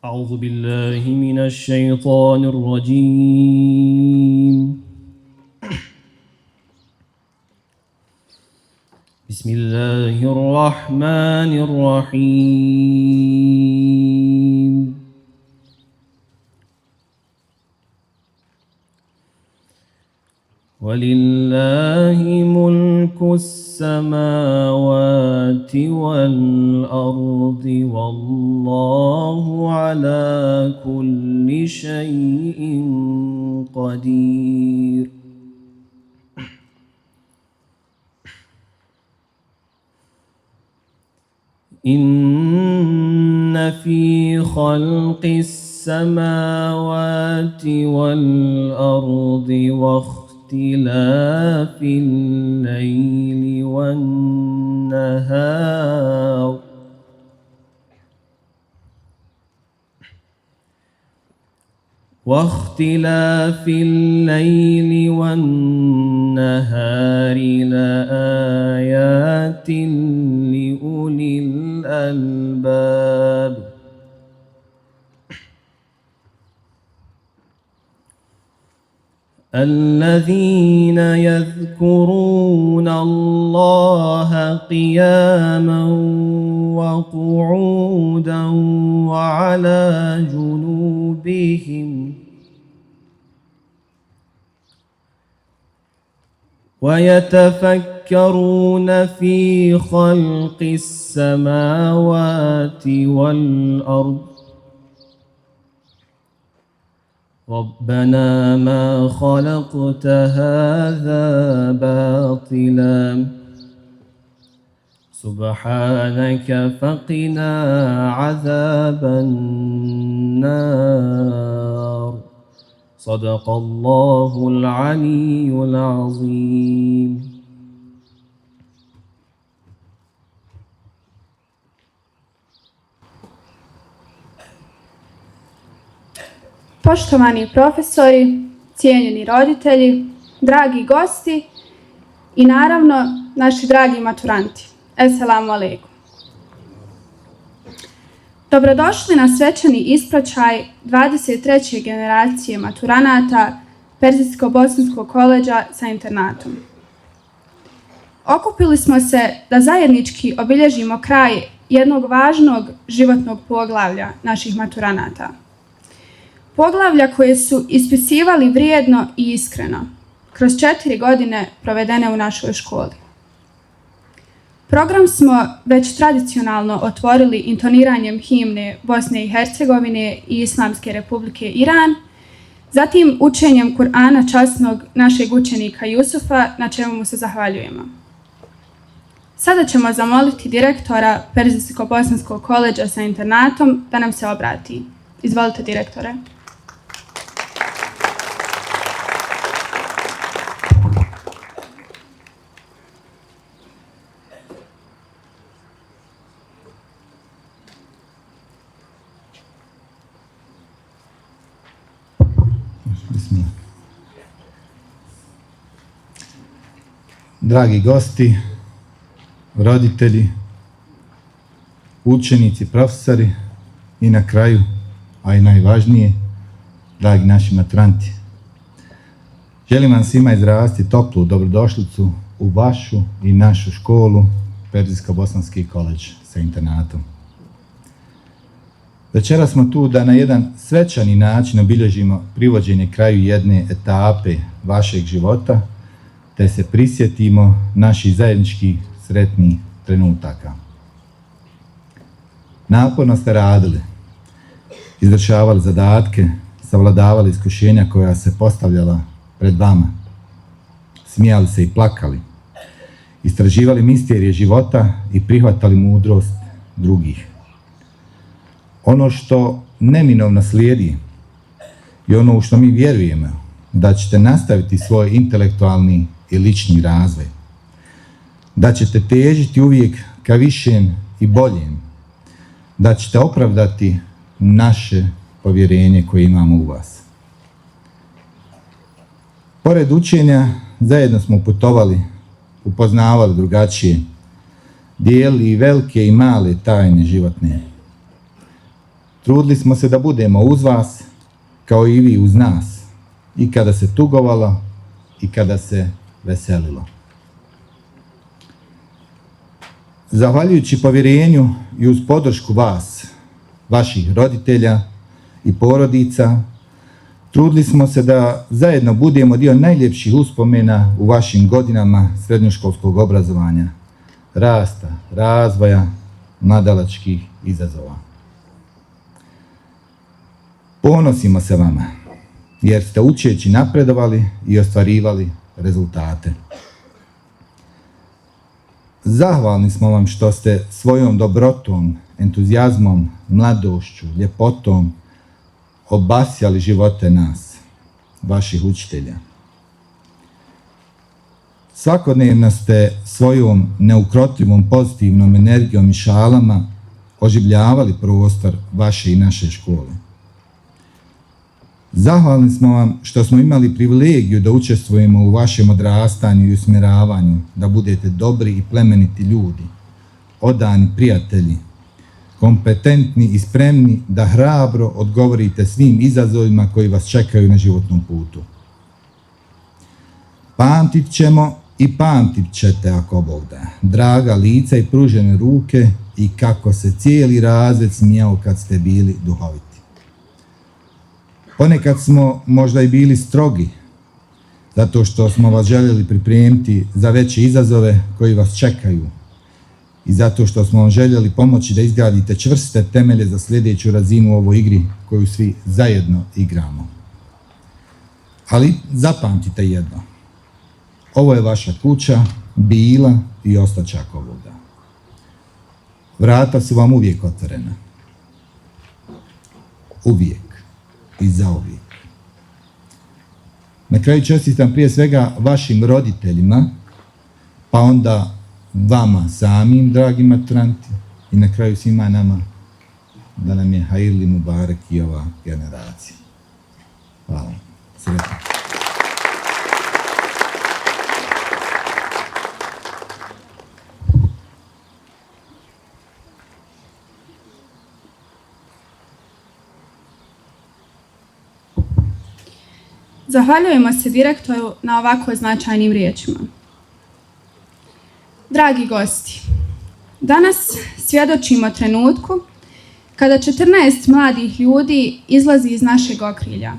أعوذ بالله من الشيطان الرجيم. بسم الله الرحمن الرحيم. ولله ملك السماوات والأرض والله على كل شيء قدير. إن في خلق السماوات والأرض واختلاف الليل والنهار لآيات لأولي الألباب. الذين يذكرون الله قياما وقعودا وعلى جنوبهم ويتفكرون في خلق السماوات والأرض ربنا ما خلقت هذا باطلا سبحانك فقنا عذاب النار. صدق الله العلي العظيم. Poštovani profesori, cijenjeni roditelji, dragi gosti i naravno naši dragi maturanti. Esselamu alaikum. Dobrodošli na svečani ispraćaj 23. generacije maturanata Perzijsko-bosanskog koledža sa internatom. Okupili smo se da zajednički obilježimo kraj jednog važnog životnog poglavlja naših maturanata. Poglavlja koje su ispisivali vrijedno i iskreno kroz 4 godine provedene u našoj školi. Program smo već tradicionalno otvorili intoniranjem himne Bosne i Hercegovine i Islamske Republike Iran, zatim učenjem Kur'ana časnog našeg učenika Jusufa, na čemu mu se zahvaljujemo. Sada ćemo zamoliti direktora Perzijsko-bosanskog koledža sa internatom da nam se obrati. Izvolite, direktore. Dragi gosti, roditelji, učenici, profesori i na kraju, a i najvažnije, dragi naši maturanti. Želim vam svima izraziti toplu dobrodošlicu u vašu i našu školu, Perzijsko-bosanski koledž sa internatom. Večera smo tu da na jedan svečani način obilježimo privođenje kraju jedne etape vašeg života, te se prisjetimo naših zajedničkih sretnih trenutaka. Naporno ste radili, izvršavali zadatke, savladavali iskušenja koja se postavljala pred vama, smijali se i plakali, istraživali misterije života i prihvatali mudrost drugih. Ono što neminovno slijedi i ono u što mi vjerujemo, da ćete nastaviti svoj intelektualni i lični razvoj, da ćete težiti uvijek ka višem i boljem, da ćete opravdati naše povjerenje koje imamo u vas. Pored učenja, zajedno smo putovali, upoznavali drugačije, dijelili velike i male tajne životne. Trudili smo se da budemo uz vas, kao i vi uz nas, i kada se tugovalo, i kada se veselilo. Zahvaljujući povjerenju i uz podršku vas, vaših roditelja i porodica, trudili smo se da zajedno budemo dio najljepših uspomena u vašim godinama srednjoškolskog obrazovanja, rasta, razvoja, mladalačkih izazova. Ponosimo se vama, jer ste učeći napredovali i ostvarivali rezultate. Zahvalni smo vam što ste svojom dobrotom, entuzijazmom, mladošću, ljepotom obasjali živote nas, vaših učitelja. Svakodnevno ste svojom neukrotivom pozitivnom energijom i šalama oživljavali prostor vaše i naše škole. Zahvalni smo vam što smo imali privilegiju da učestvujemo u vašem odrastanju i usmjeravanju, da budete dobri i plemeniti ljudi, odani prijatelji, kompetentni i spremni da hrabro odgovorite svim izazovima koji vas čekaju na životnom putu. Pamtit ćemo i pamtit ćete, ako Bog da, draga lica i pružene ruke i kako se cijeli razred smijao kad ste bili duhoviti. Ponekad smo možda i bili strogi, zato što smo vas željeli pripremiti za veće izazove koji vas čekaju i zato što smo vam željeli pomoći da izgradite čvrste temelje za sljedeću razinu u ovoj igri koju svi zajedno igramo. Ali zapamtite jedno, ovo je vaša kuća, bila i ostaće ako Bog da. Vrata su vam uvijek otvorena. Uvijek. I zauvijek. Na kraju čestitam prije svega vašim roditeljima, pa onda vama samim, dragi maturanti, i na kraju svima nama, da nam je Hajirli Mubarek i ova generacija. Hvala. Sretno. Zahvaljujemo se direktoru na ovako značajnim riječima. Dragi gosti, danas svjedočimo trenutku kada 14 mladih ljudi izlazi iz našeg okrilja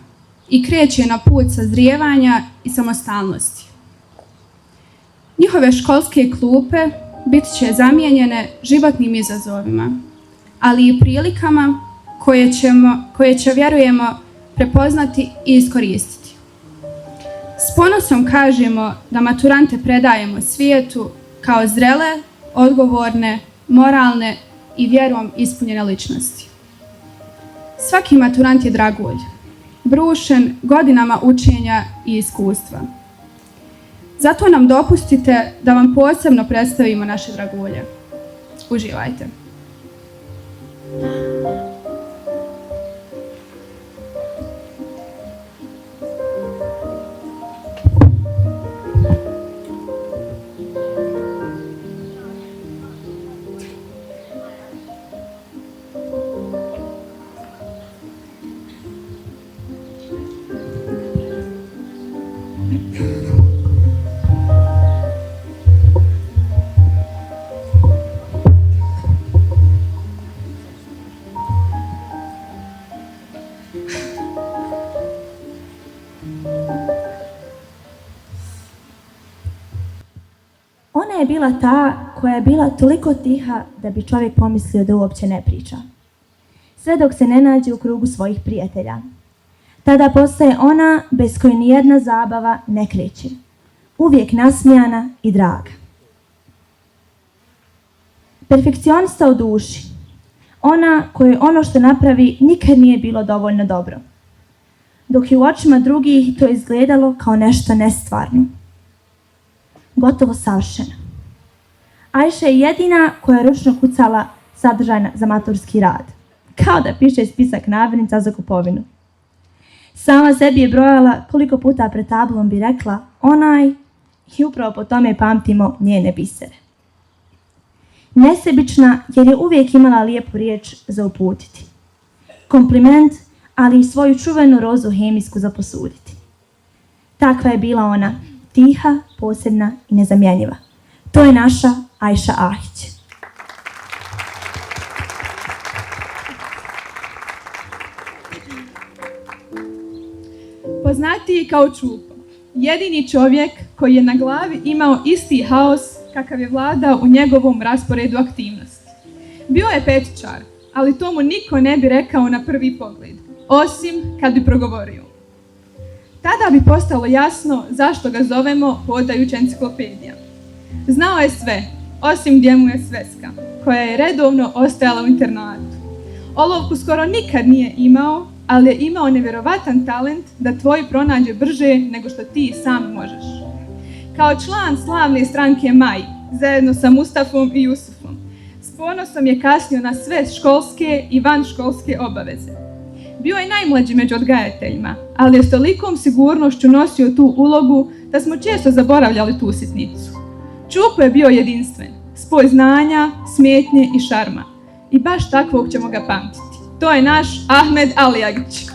i kreće na put sazrijevanja i samostalnosti. Njihove školske klupe bit će zamijenjene životnim izazovima, ali i prilikama koje će, vjerujemo, prepoznati i iskoristiti. S ponosom kažemo da maturante predajemo svijetu kao zrele, odgovorne, moralne i vjerom ispunjene ličnosti. Svaki maturant je dragulj, brušen godinama učenja i iskustva. Zato nam dopustite da vam posebno predstavimo naše dragulje. Uživajte. Ona je bila ta koja je bila toliko tiha da bi čovjek pomislio da uopće ne priča. Sve dok se ne nađe u krugu svojih prijatelja. Tada postaje ona bez koje nijedna zabava ne kreće. Uvijek nasmijana i draga. Perfekcionista u duši. Ona kojoj ono što napravi nikad nije bilo dovoljno dobro. Dok je u očima drugih to izgledalo kao nešto nestvarno. Gotovo savršena. Ajša je jedina koja je ručno kucala sadržaj za maturski rad. kao da piše spisak namirnica za kupovinu. Sama sebi je brojala koliko puta pred tablom bi rekla onaj i upravo po tome pamtimo njene bisere. Nesebična jer je uvijek imala lijepu riječ za uputiti. Kompliment, ali i svoju čuvenu rozu hemijsku za posuditi. Takva je bila ona, tiha, posebna i nezamjenjiva. To je naša Ajša Ahić. Poznatiji kao Čupo, jedini čovjek koji je na glavi imao isti haos kakav je vladao u njegovom rasporedu aktivnosti. Bio je petičar, ali to mu niko ne bi rekao na prvi pogled, osim kad bi progovorio. Tada bi postalo jasno zašto ga zovemo hodajuća enciklopedija. Znao je sve, osim gdje mu je sveska, koja je redovno ostajala u internatu. Olovku skoro nikad nije imao, ali je imao nevjerovatan talent da tvoj pronađe brže nego što ti sam možeš. Kao član slavne stranke Maj, zajedno sa Mustafom i Jusufom, s ponosom je kasnio na sve školske i vanškolske obaveze. Bio je najmlađi među odgajateljima, ali je s tolikom sigurnošću nosio tu ulogu da smo često zaboravljali tu sitnicu. Čupo je bio jedinstven, spoj znanja, smetnje i šarma. I baš takvog ćemo ga pamtiti. To je naš Ahmed Alijagić.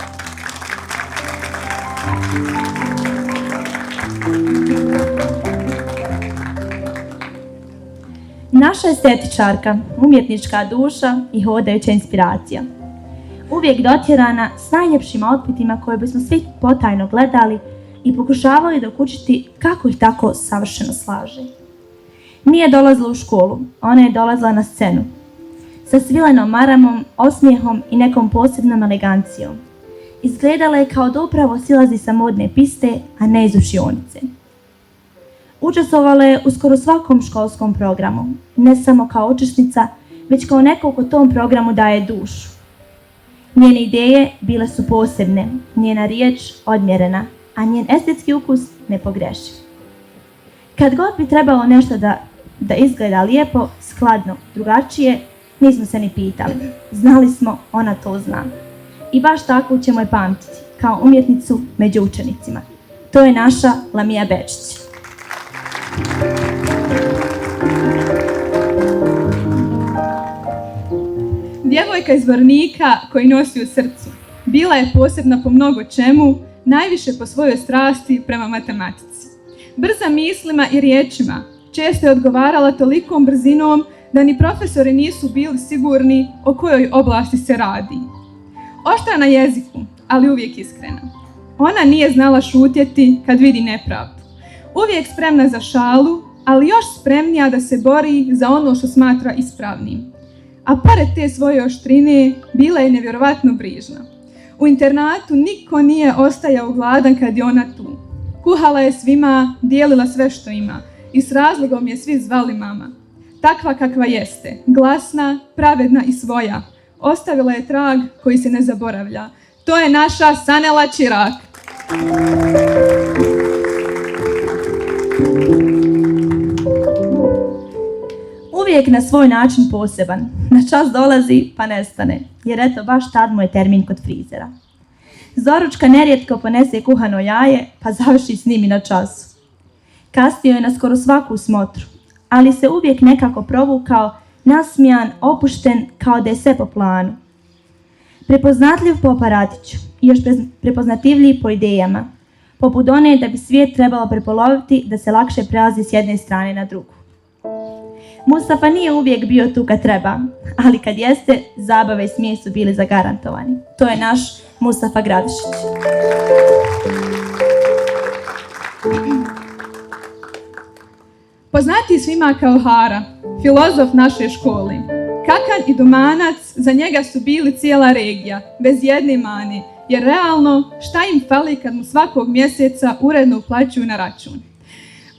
Naša estetičarka, umjetnička duša i hodajuća inspiracija. Uvijek dotjerana s najljepšim outfitima koje bismo svi potajno gledali i pokušavali dokučiti kako ih tako savršeno slaže. Nije dolazila u školu, ona je dolazila na scenu. Sa svilenom maramom, osmijehom i nekom posebnom elegancijom. Izgledala je kao da upravo silazi sa modne piste, a ne iz učionice. Učestvovala je u skoro svakom školskom programu, ne samo kao učesnica, već kao neko ko tom programu daje dušu. Njene ideje bile su posebne, njena riječ odmjerena, a njen estetski ukus nepogrešiv. Kad god bi trebalo nešto da izgleda lijepo, skladno, drugačije, nismo se ni pitali. Znali smo, ona to zna. I baš tako ćemo je pamtiti, kao umjetnicu među učenicima. To je naša Lamija Bečić. Djevojka iz Vornika koji nosi u srcu. Bila je posebna po mnogo čemu, najviše po svojoj strasti prema matematici. Brza mislima i riječima, često je odgovarala tolikom brzinom da ni profesori nisu bili sigurni o kojoj oblasti se radi. Oštra na jeziku, ali uvijek iskrena. Ona nije znala šutjeti kad vidi nepravdu. Uvijek spremna za šalu, ali još spremnija da se bori za ono što smatra ispravnim. A pored te svoje oštrine, bila je nevjerovatno brižna. U internatu niko nije ostajao gladan kad je ona tu. Kuhala je svima, dijelila sve što ima i s razlogom je svi zvali mama. Takva kakva jeste, glasna, pravedna i svoja. Ostavila je trag koji se ne zaboravlja. To je naša Sanela Čirak. Uvijek na svoj način poseban. Na čas dolazi pa nestane, jer eto baš tad mu je termin kod frizera. Zoručka nerijetko ponese kuhano jaje pa završi s njim i na času. Kasnio je na skoro svaku smotru, ali se uvijek nekako provukao, nasmijan, opušten, kao da je sve po planu. Prepoznatljiv po aparatiću i još prepoznativljiv po idejama, poput one da bi svijet trebalo prepoloviti da se lakše prelazi s jedne strane na drugu. Mustafa nije uvijek bio tu kad treba, ali kad jeste, zabave i smijeh su bili zagarantovani. To je naš Mustafa Gradišić. Poznatiji svima kao Hara, filozof naše škole. Kakan i Domanac, za njega su bili cijela regija, bez jedne mane, jer realno šta im fali kad mu svakog mjeseca uredno uplaćuju na račun.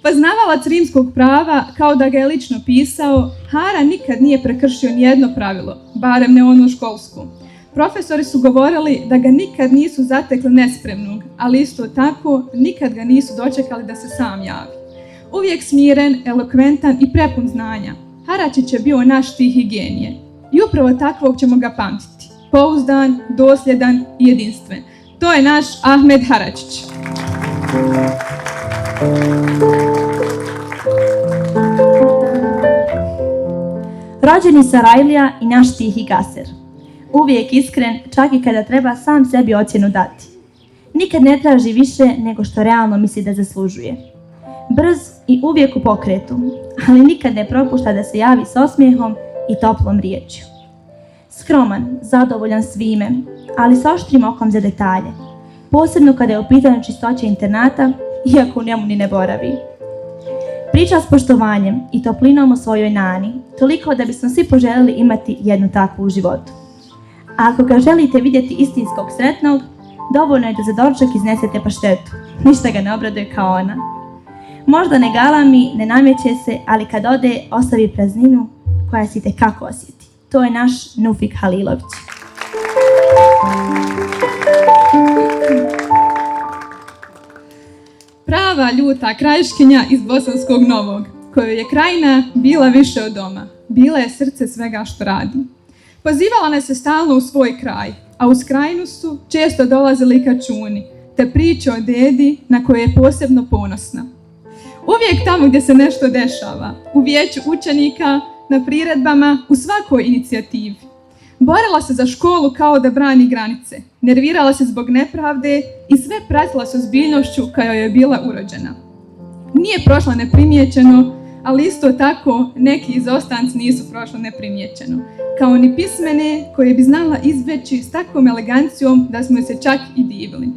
Poznavalac rimskog prava, kao da ga je lično pisao, Hara nikad nije prekršio nijedno pravilo, barem ne ono školsko. Profesori su govorili da ga nikad nisu zatekli nespremnog, ali isto tako nikad ga nisu dočekali da se sam javi. Uvijek smiren, elokventan i prepun znanja, Haračić je bio naš tih genije. I upravo takvog ćemo ga pamtiti, pouzdan, dosljedan i jedinstven. To je naš Ahmed Haračić. Rođeni Sarajlija i naš tihi gaser. Uvijek iskren, čak i kada treba sam sebi ocjenu dati. Nikad ne traži više nego što realno misli da zaslužuje. Brz i uvijek u pokretu, ali nikad ne propušta da se javi s osmijehom i toplom riječju. Skroman, zadovoljan svime, ali s oštrim okom za detalje. Posebno kada je u pitanju čistoća internata, iako u njemu ni ne boravi. Priča s poštovanjem i toplinom o svojoj nani, toliko da bismo svi poželjeli imati jednu takvu u životu. A ako ga želite vidjeti istinskog sretnog, dovoljno je da za doručak iznesete paštetu. Ništa ga ne obraduje kao ona. Možda ne galami, ne nameće se, ali kad ode, ostavi prazninu koja se itekako osjeti. To je naš Nufik Halilović. Prava ljuta krajiškinja iz Bosanskog Novog, kojoj je krajina bila više od doma. Bila je srce svega što radi. Pozivala nas se stalno u svoj kraj, a uz krajinu su često dolazili kačuni, te priče o dedi na koje je posebno ponosna. Uvijek tamo gdje se nešto dešava, u vijeću učenika, na priredbama, u svakoj inicijativi. Borila se za školu kao da brani granice, nervirala se zbog nepravde i sve pratila s ozbiljnošću koja joj je bila urođena. Nije prošla neprimjećeno, ali isto tako neki izostanci nisu prošli neprimjećeno, kao ni pismene koje bi znala izbjeći s takvom elegancijom da smo se čak i divili.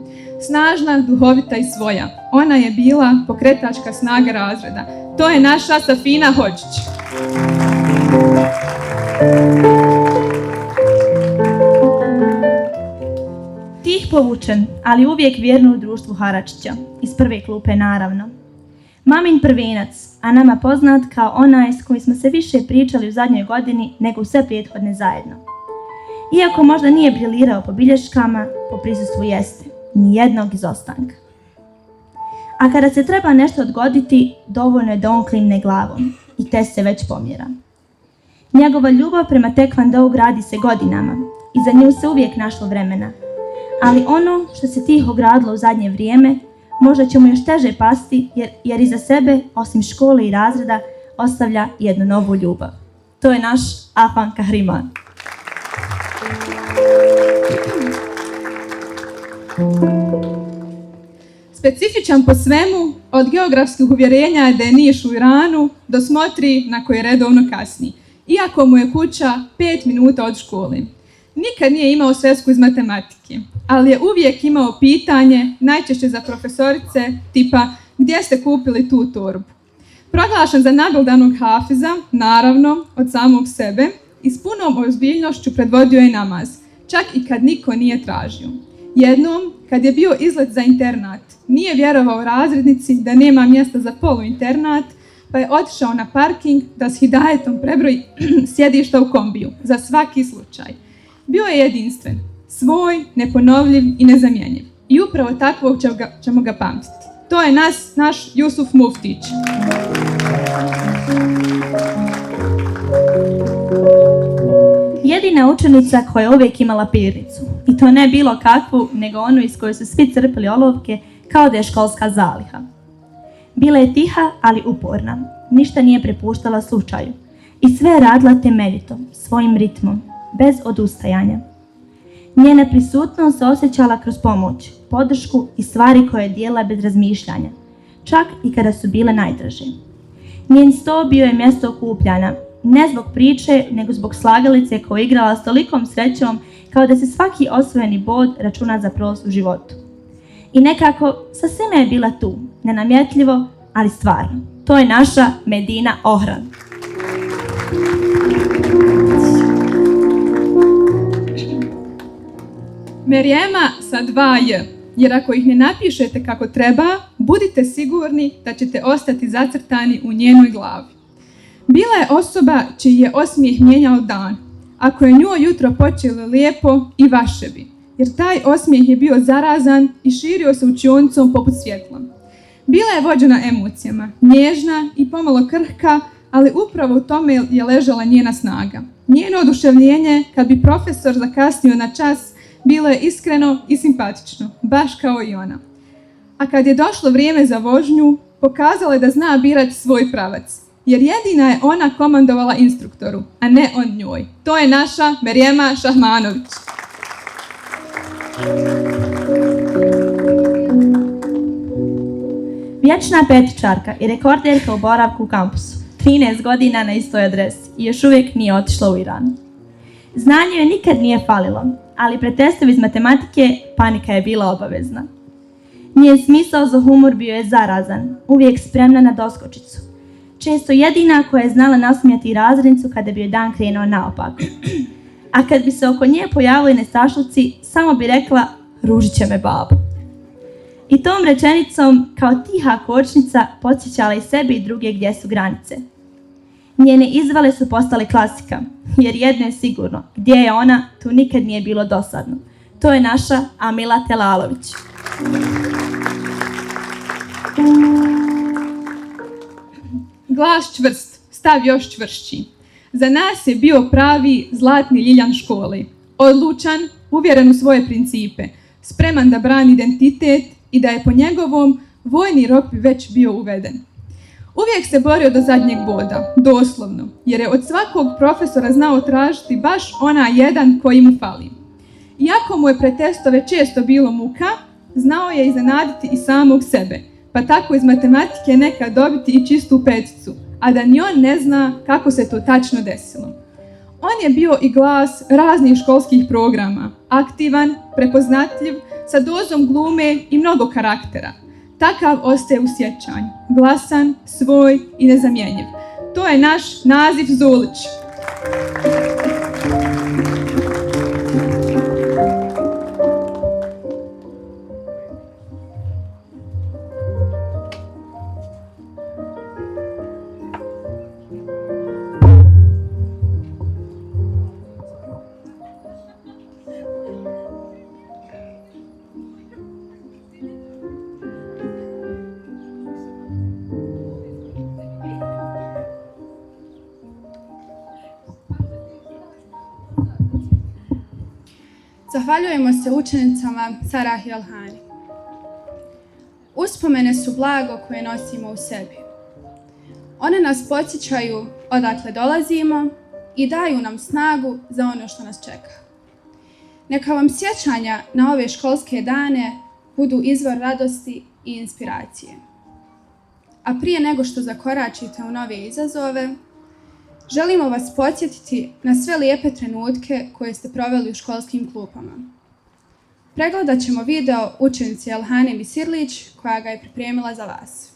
Snažna, duhovita i svoja. Ona je bila pokretačka snaga razreda. To je naša Safina Hodžić. Tih povučen, ali uvijek vjerno u društvu Haračića. Iz prve klupe naravno. Mamin prvenac, a nama poznat kao onaj s kojim smo se više pričali u zadnjoj godini nego u sve prethodne zajedno. Iako možda nije briljirao po bilješkama, po prisustvu jeste. Nijednog izostanka. A kada se treba nešto odgoditi, dovoljno je da on klimne glavom i test se već pomjera. Njegova ljubav prema tekvandou gradi se godinama i za nju se uvijek našlo vremena. Ali ono što se tiho gradilo u zadnje vrijeme, možda će mu još teže pasti jer iza sebe, osim škole i razreda, ostavlja jednu novu ljubav. To je naš Afan Kahriman. Specifičan po svemu, od geografskih uvjerenja da je Niš u Iranu, do smotri na koje redovno kasni, iako mu je kuća 5 minuta od škole. Nikad nije imao svesku iz matematike, ali je uvijek imao pitanje, najčešće za profesorice, tipa gdje ste kupili tu torbu. Proglašen za nabildanog hafiza, naravno, od samog sebe, i s punom ozbiljnošću predvodio je namaz, čak i kad niko nije tražio. Jednom, kad je bio izlet za internat, nije vjerovao razrednici da nema mjesta za poluinternat, pa je otišao na parking da s hidajetom prebroji sjedišta u kombiju, za svaki slučaj. Bio je jedinstven, svoj, neponovljiv i nezamjenjiv. I upravo takvog ćemo ga pamtiti. To je naš Jusuf Muftić. Jedina učenica koja je uvijek imala pirnicu. I to ne bilo kakvu, nego onu iz koje su svi crpili olovke kao da je školska zaliha. Bila je tiha, ali uporna. Ništa nije prepuštala slučaju. I sve je radila temeljito, svojim ritmom, bez odustajanja. Njena prisutnost se osjećala kroz pomoć, podršku i stvari koje je dijelila bez razmišljanja, čak i kada su bile najdraže. Njen sto bio je mjesto okupljanja, ne zbog priče, nego zbog slagalice koja je igrala s tolikom srećom kao da se svaki osvojeni bod računa za prolaz u životu. I nekako sa svima je bila tu, nenamjetljivo, ali stvarno. To je naša Medina Ohran. Merijema sa 2 J, jer ako ih ne napišete kako treba, budite sigurni da ćete ostati zacrtani u njenoj glavi. Bila je osoba čiji je osmijeh mijenjao dan. Ako je njoj jutro počelo lijepo, i vaše bi, jer taj osmijeh je bio zarazan i širio se učionicom poput svjetla. Bila je vođena emocijama, nježna i pomalo krhka, ali upravo u tome je ležala njena snaga. Njeno oduševljenje kad bi profesor zakasnio na čas bilo je iskreno i simpatično, baš kao i ona. A kad je došlo vrijeme za vožnju, pokazala je da zna birati svoj pravac, jer jedina je ona komandovala instruktoru, a ne on njoj. To je naša Merijema Šahmanović. Vječna petičarka i rekorderka u boravku u kampusu, 13 godina na istoj adresi i još uvijek nije otišla u Iran. Znanje joj nikad nije falilo, ali pred testovi iz matematike panika je bila obavezna. Njen smisao za humor bio je zarazan, uvijek spremna na doskočicu. Često jedina koja je znala nasmijati razrednicu kada bi joj dan krenuo naopako. A kad bi se oko nje pojavili nestašluci, samo bi rekla: ružit će me babo. I tom rečenicom, kao tiha kočnica, podsjećala i sebe i druge gdje su granice. Njene izvale su postale klasika, jer jedno je sigurno, gdje je ona, tu nikad nije bilo dosadno. To je naša Amila Telalović. Glas čvrst, stav još čvršći. Za nas je bio pravi zlatni Ljiljan škole. Odlučan, uvjeren u svoje principe, spreman da brani identitet i da je po njegovom vojni rok bi već bio uveden. Uvijek se borio do zadnjeg boda, doslovno, jer je od svakog profesora znao tražiti baš ona jedan koji mu fali. Iako mu je pred testove često bilo muka, znao je iznenaditi i samog sebe, pa tako iz matematike nekad dobiti i čistu peticu, a da ni on ne zna kako se to tačno desilo. On je bio i glas raznih školskih programa, aktivan, prepoznatljiv, sa dozom glume i mnogo karaktera. Takav ostaje u sjećanju, glasan, svoj i nezamjenjiv. To je naš Nazif Zulić. Zahvaljujemo se učenicama Sarahi Alhani. Uspomene su blago koje nosimo u sebi. One nas podsjećaju odakle dolazimo i daju nam snagu za ono što nas čeka. Neka vam sjećanja na ove školske dane budu izvor radosti i inspiracije. A prije nego što zakoračite u nove izazove, želimo vas podsjetiti na sve lijepe trenutke koje ste proveli u školskim klupama. Pregledat ćemo video učenice Alhane Misirlić koja ga je pripremila za vas.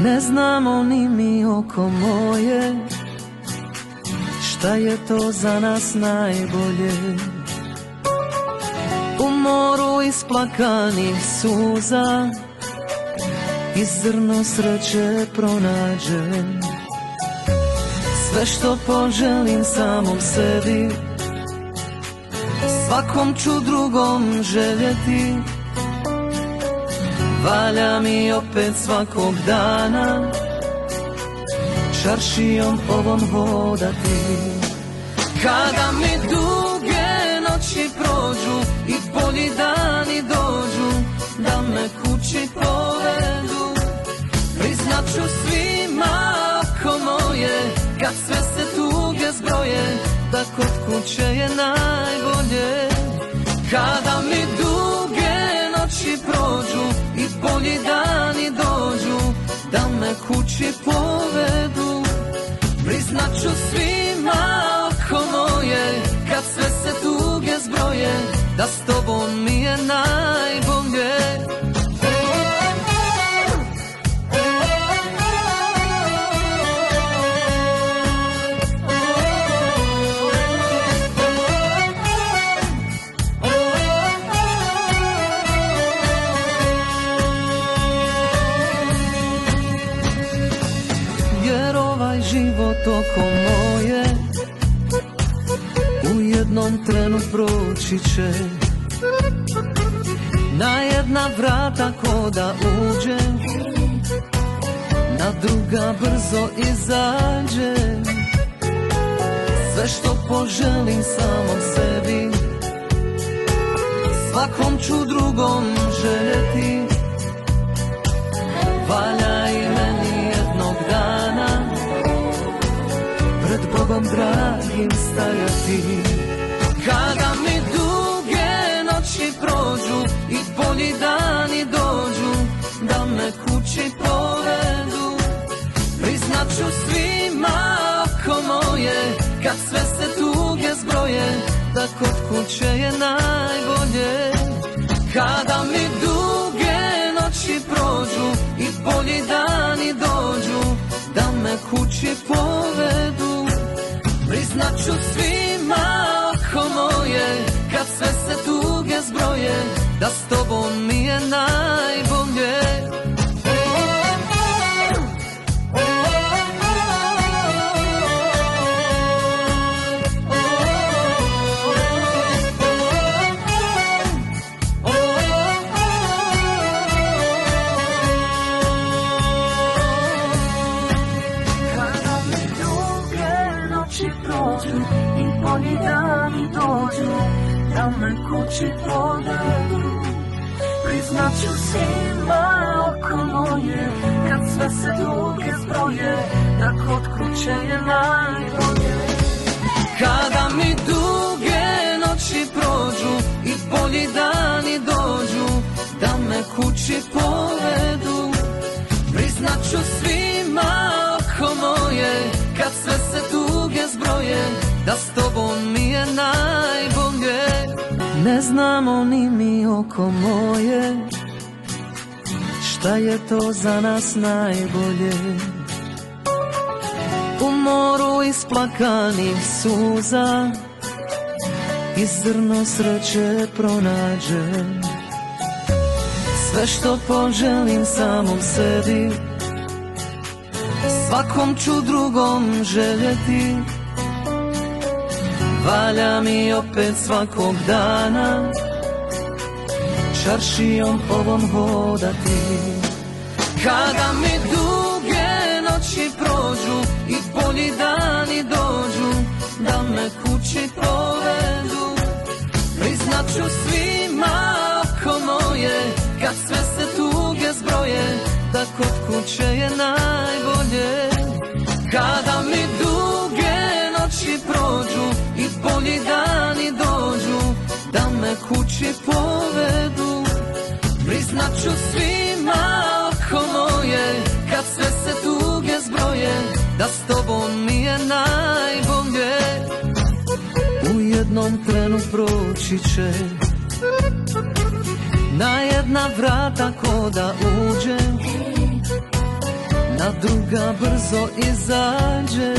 Ne znamo ni mi oko moje, šta je to za nas najbolje. U moru isplakanih suza i zrno sreće pronađem. Sve što poželim samom sebi, svakom ću drugom željeti. Valja mi opet svakog dana čaršijom ovom hodati. Kada mi duge noći prođu i bolji dani dođu, da me kući povedu, priznat ću svima oko moje, kad sve se tuge zbroje, da kod kuće je najbolje. Kada mi duge noći prođu i bolji dani dođu, da me kući povedu, priznat ću svima oko moje, kad sve se tuge zbroje, da s tobom mi je najbolje. život oko moje u jednom trenu proći će. Na jedna vrata ko da uđe, na druga brzo izađe. Sve što poželim samom sebi, svakom ću drugom željeti. Valja i meni jednog dana pred Bogom dragim stajati. Kada mi duge noći prođu i bolji dani dođu, da me kući povedu, priznat ću svima oko moje, kad sve se tuge zbroje, da kod kuće je najbolje. Kada mi duge noći prođu i bolji dani dođu, da me kući povedu, priznat ću svima oko moje, kad sve se tuge zbroje, da s tobom mi je najbolje. I bolji dani dođu, da me kući povedu, priznat ću svima oko moje, kad sve se tuge zbroje, da kod kuće je najbolje. Kada mi duge noći prođu i bolji dani dođu, da me kući povedu, priznat ću svima oko moje, kad sve se tuge zbroje, da s tobom mi je najbolje. Ne znamo ni mi oko moje, šta je to za nas najbolje. U moru isplakanih suza i zrno sreće pronađem. Sve što poželim samom sebi, svakom ću drugom željeti. Valja mi opet svakog dana čaršijom ovom hodati. Kada mi duge noći prođu i bolji dani dođu, da me kući povedu, priznat ću svima oko moje, kad sve se tuge zbroje, da kod kuće je najbolje. Kada mi duge noći prođu i bolji dani dođu, da me kući povedu, priznat ću svima oko moje, kad sve se tuge zbroje, da s tobom mi je najbolje. U jednom trenu proći će, na jedna vrata ko da uđe, na druga brzo izađe.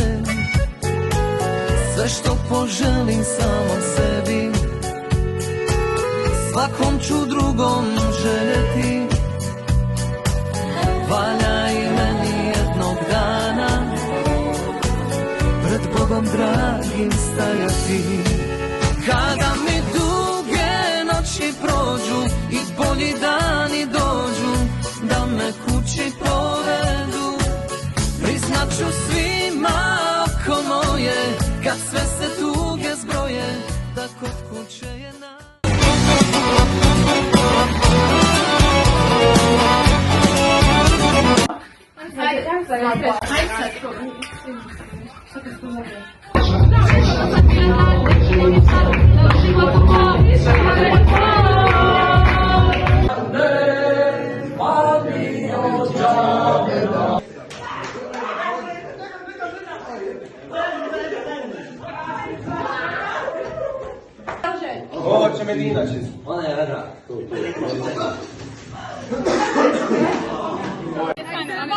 Sve što poželim samom sebi, svakom ću drugom željeti. Valja i meni jednog dana pred Bogom dragim stajati. Kada mi duge noći prođu i bolji dani dođu, da me kući povedu, priznat ću svima oko moje, kad sve se tuge zbroje, da kod kuće je na... Ovo će Medina čisto. Ona je rada.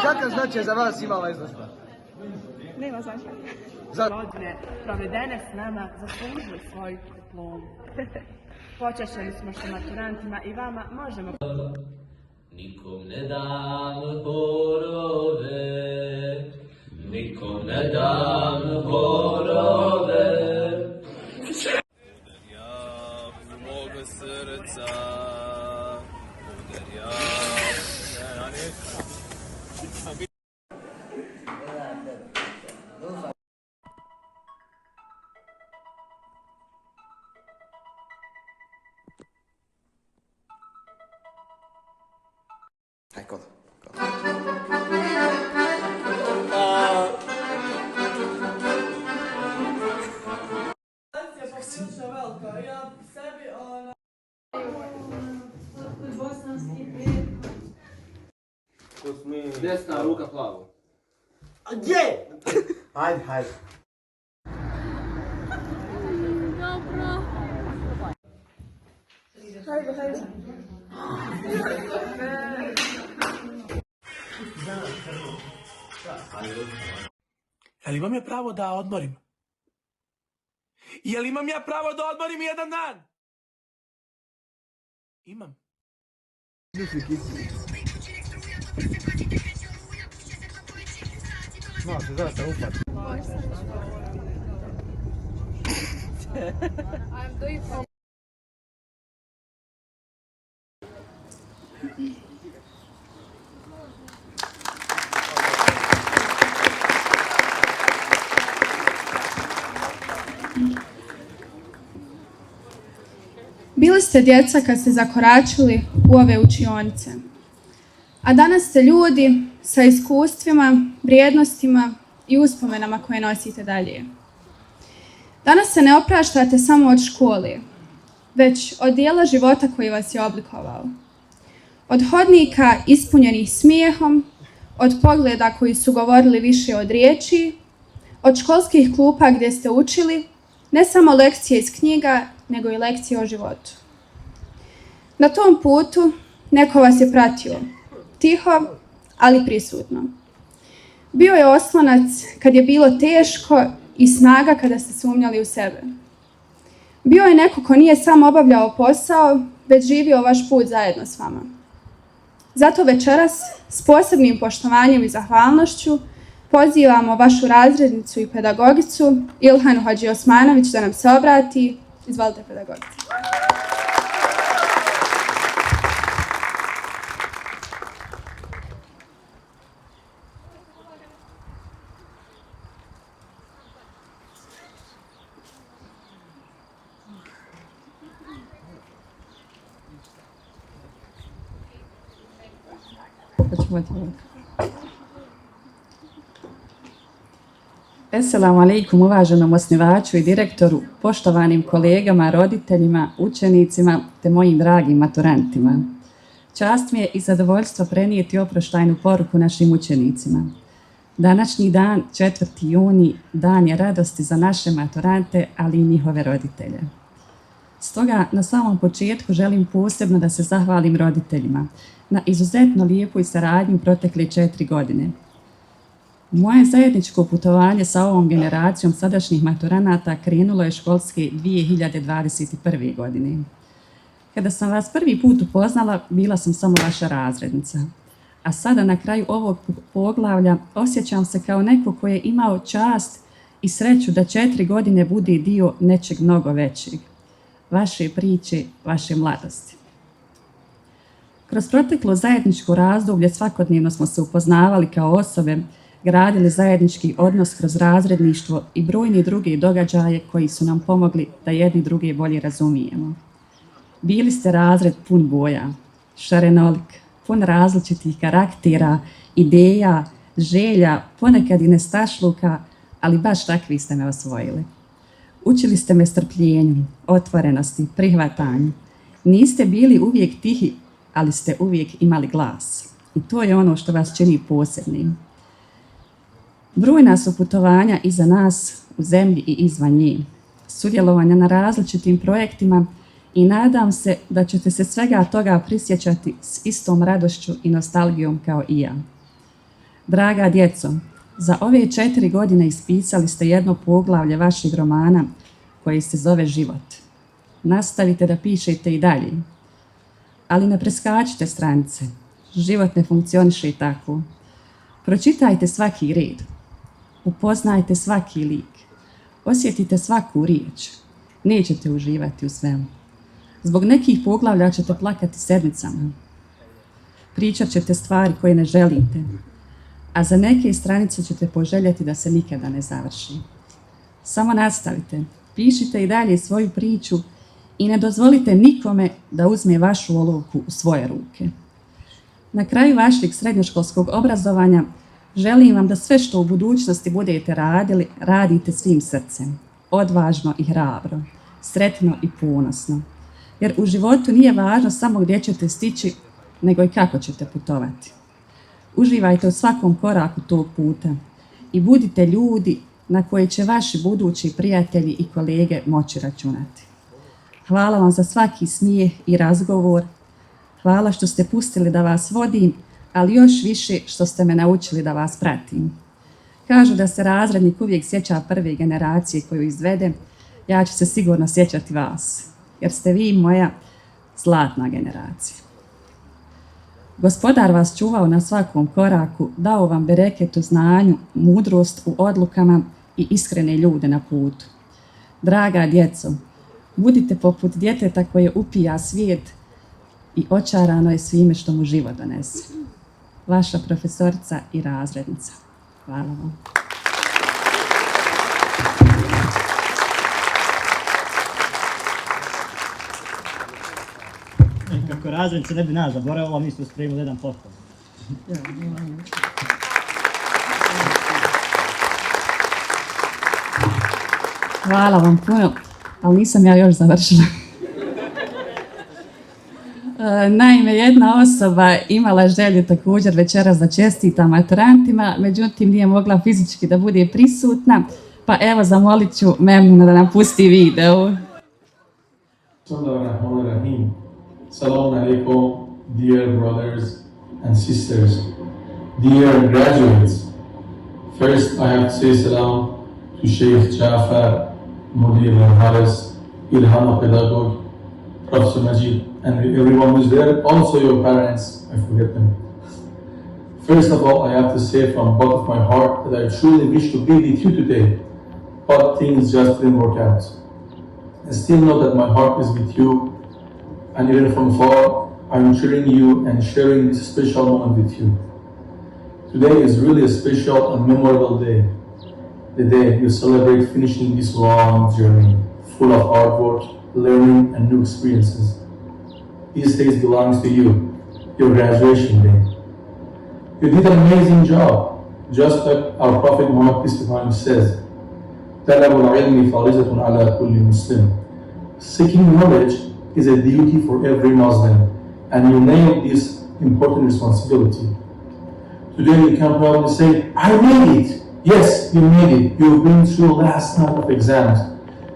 Kakav značaj za vas ima ova izložba? Nema značaja. Godine provedene s nama zaslužili svoju diplomu. Počašćeni smo što maturantima i vama možemo... Nikom ne dam borove, niko ne dam horove. Ja u moga srca, ja Ecco. Desna ruka plavo. A gdje? Hajde, hajde. Jel imam ja pravo da odmorim? Jel imam ja pravo da odmorim jedan dan? Imam. Bili ste djeca kad ste zakoračili u ove učionice, a danas ste ljudi sa iskustvima, vrijednostima i uspomenama koje nosite dalje. Danas se ne opraštate samo od škole, već od dijela života koji vas je oblikovao. Od hodnika ispunjenih smijehom, od pogleda koji su govorili više od riječi, od školskih klupa gdje ste učili ne samo lekcije iz knjiga, nego i lekcije o životu. Na tom putu neko vas je pratio, tiho, ali prisutno. Bio je oslonac kad je bilo teško i snaga kada ste sumnjali u sebe. Bio je neko ko nije samo obavljao posao, već živio vaš put zajedno s vama. Zato večeras, s posebnim poštovanjem i zahvalnošću, pozivamo vašu razrednicu i pedagogicu Ilhanu Hadži Osmanović da nam se obrati. Izvolite, pedagogice. Esselamu alaikum uvaženom osnivaču i direktoru, poštovanim kolegama, roditeljima, učenicima te mojim dragim maturantima. Čast mi je i zadovoljstvo prenijeti oproštajnu poruku našim učenicima. Današnji dan, 4. juni, dan je radosti za naše maturante, ali i njihove roditelje. Stoga na samom početku želim posebno da se zahvalim roditeljima na izuzetno lijepu i saradnju protekle 4 godine. Moje zajedničko putovanje sa ovom generacijom sadašnjih maturanata krenulo je školske 2021. godine. Kada sam vas prvi put upoznala, bila sam samo vaša razrednica. A sada na kraju ovog poglavlja osjećam se kao neko koji je imao čast i sreću da 4 godine bude dio nečeg mnogo većeg. Vaše priče, vaše mladosti. Kroz proteklo zajedničko razdoblje svakodnevno smo se upoznavali kao osobe, gradili zajednički odnos kroz razredništvo i brojni drugi događaje koji su nam pomogli da jedni druge bolje razumijemo. Bili ste razred pun boja, šarenolik, pun različitih karaktera, ideja, želja, ponekad i nestašluka, ali baš takvi ste me osvojili. Učili ste me strpljenju, otvorenosti, prihvatanju. Niste bili uvijek tihi, ali ste uvijek imali glas. I to je ono što vas čini posebnim. Brojna su putovanja iza nas u zemlji i izvan nje, sudjelovanja na različitim projektima i nadam se da ćete se svega toga prisjećati s istom radošću i nostalgijom kao i ja. Draga djeco, za ove 4 godine ispisali ste jedno poglavlje vašeg romana koji se zove Život. Nastavite da pišete i dalje, ali ne preskačite stranice. Život ne funkcioniše tako. Pročitajte svaki red. Upoznajte svaki lik. Osjetite svaku riječ. Nećete uživati u svemu. Zbog nekih poglavlja ćete plakati sedmicama. Pričat ćete stvari koje ne želite. A za neke stranice ćete poželjeti da se nikada ne završi. Samo nastavite. Pišite i dalje svoju priču i ne dozvolite nikome da uzme vašu olovku u svoje ruke. Na kraju vašeg srednjoškolskog obrazovanja želim vam da sve što u budućnosti budete radili, radite svim srcem, odvažno i hrabro, sretno i ponosno. Jer u životu nije važno samo gdje ćete stići, nego i kako ćete putovati. Uživajte u svakom koraku tog puta i budite ljudi na koje će vaši budući prijatelji i kolege moći računati. Hvala vam za svaki smijeh i razgovor. Hvala što ste pustili da vas vodim, ali još više što ste me naučili da vas pratim. Kažu da se razrednik uvijek sjeća prve generacije koju izvede. Ja ću se sigurno sjećati vas, jer ste vi moja zlatna generacija. Gospodar vas čuvao na svakom koraku, dao vam bereket u znanju, mudrost u odlukama i iskrene ljude na putu. Draga djeco, budite poput djeteta koje upija svijet i očarano je svime što mu život donese. Vaša profesorica i razrednica. Hvala vam. Kako razrednica ne bi nas zaboravila, mi smo spremili jedan poklon. Hvala vam puno, ali nisam ja još završila. Naime, jedna osoba imala želju također večeras da čestita maturantima, međutim nije mogla fizički da bude prisutna, pa evo zamolit ću Memnuna da nam pusti video. Bismillahirrahmanirrahim. Assalamu alaikum, dear brothers and sisters, dear graduates. First, I have to say salam to Sheikh Jafar, Mudir al-Haris, Ilhama Pedagog, Professor Majid, and everyone who's there, also your parents, I forget them. First of all, I have to say from bottom of my heart that I truly wish to be with you today, but things just didn't work out. I still know that my heart is with you, and even from far, I'm cheering you and sharing this special moment with you. Today is really a special and memorable day. The day you celebrate finishing this long journey, full of hard work, learning, and new experiences. This day belongs to you, your graduation day. You did an amazing job, just like our Prophet Muhammad peace be upon him says, طلب العلم فريضة على كل مسلم. Seeking knowledge is a duty for every Muslim, and you nailed this important responsibility. Today you can probably say, I made it. Yes, you made it. You've been through last night of exams,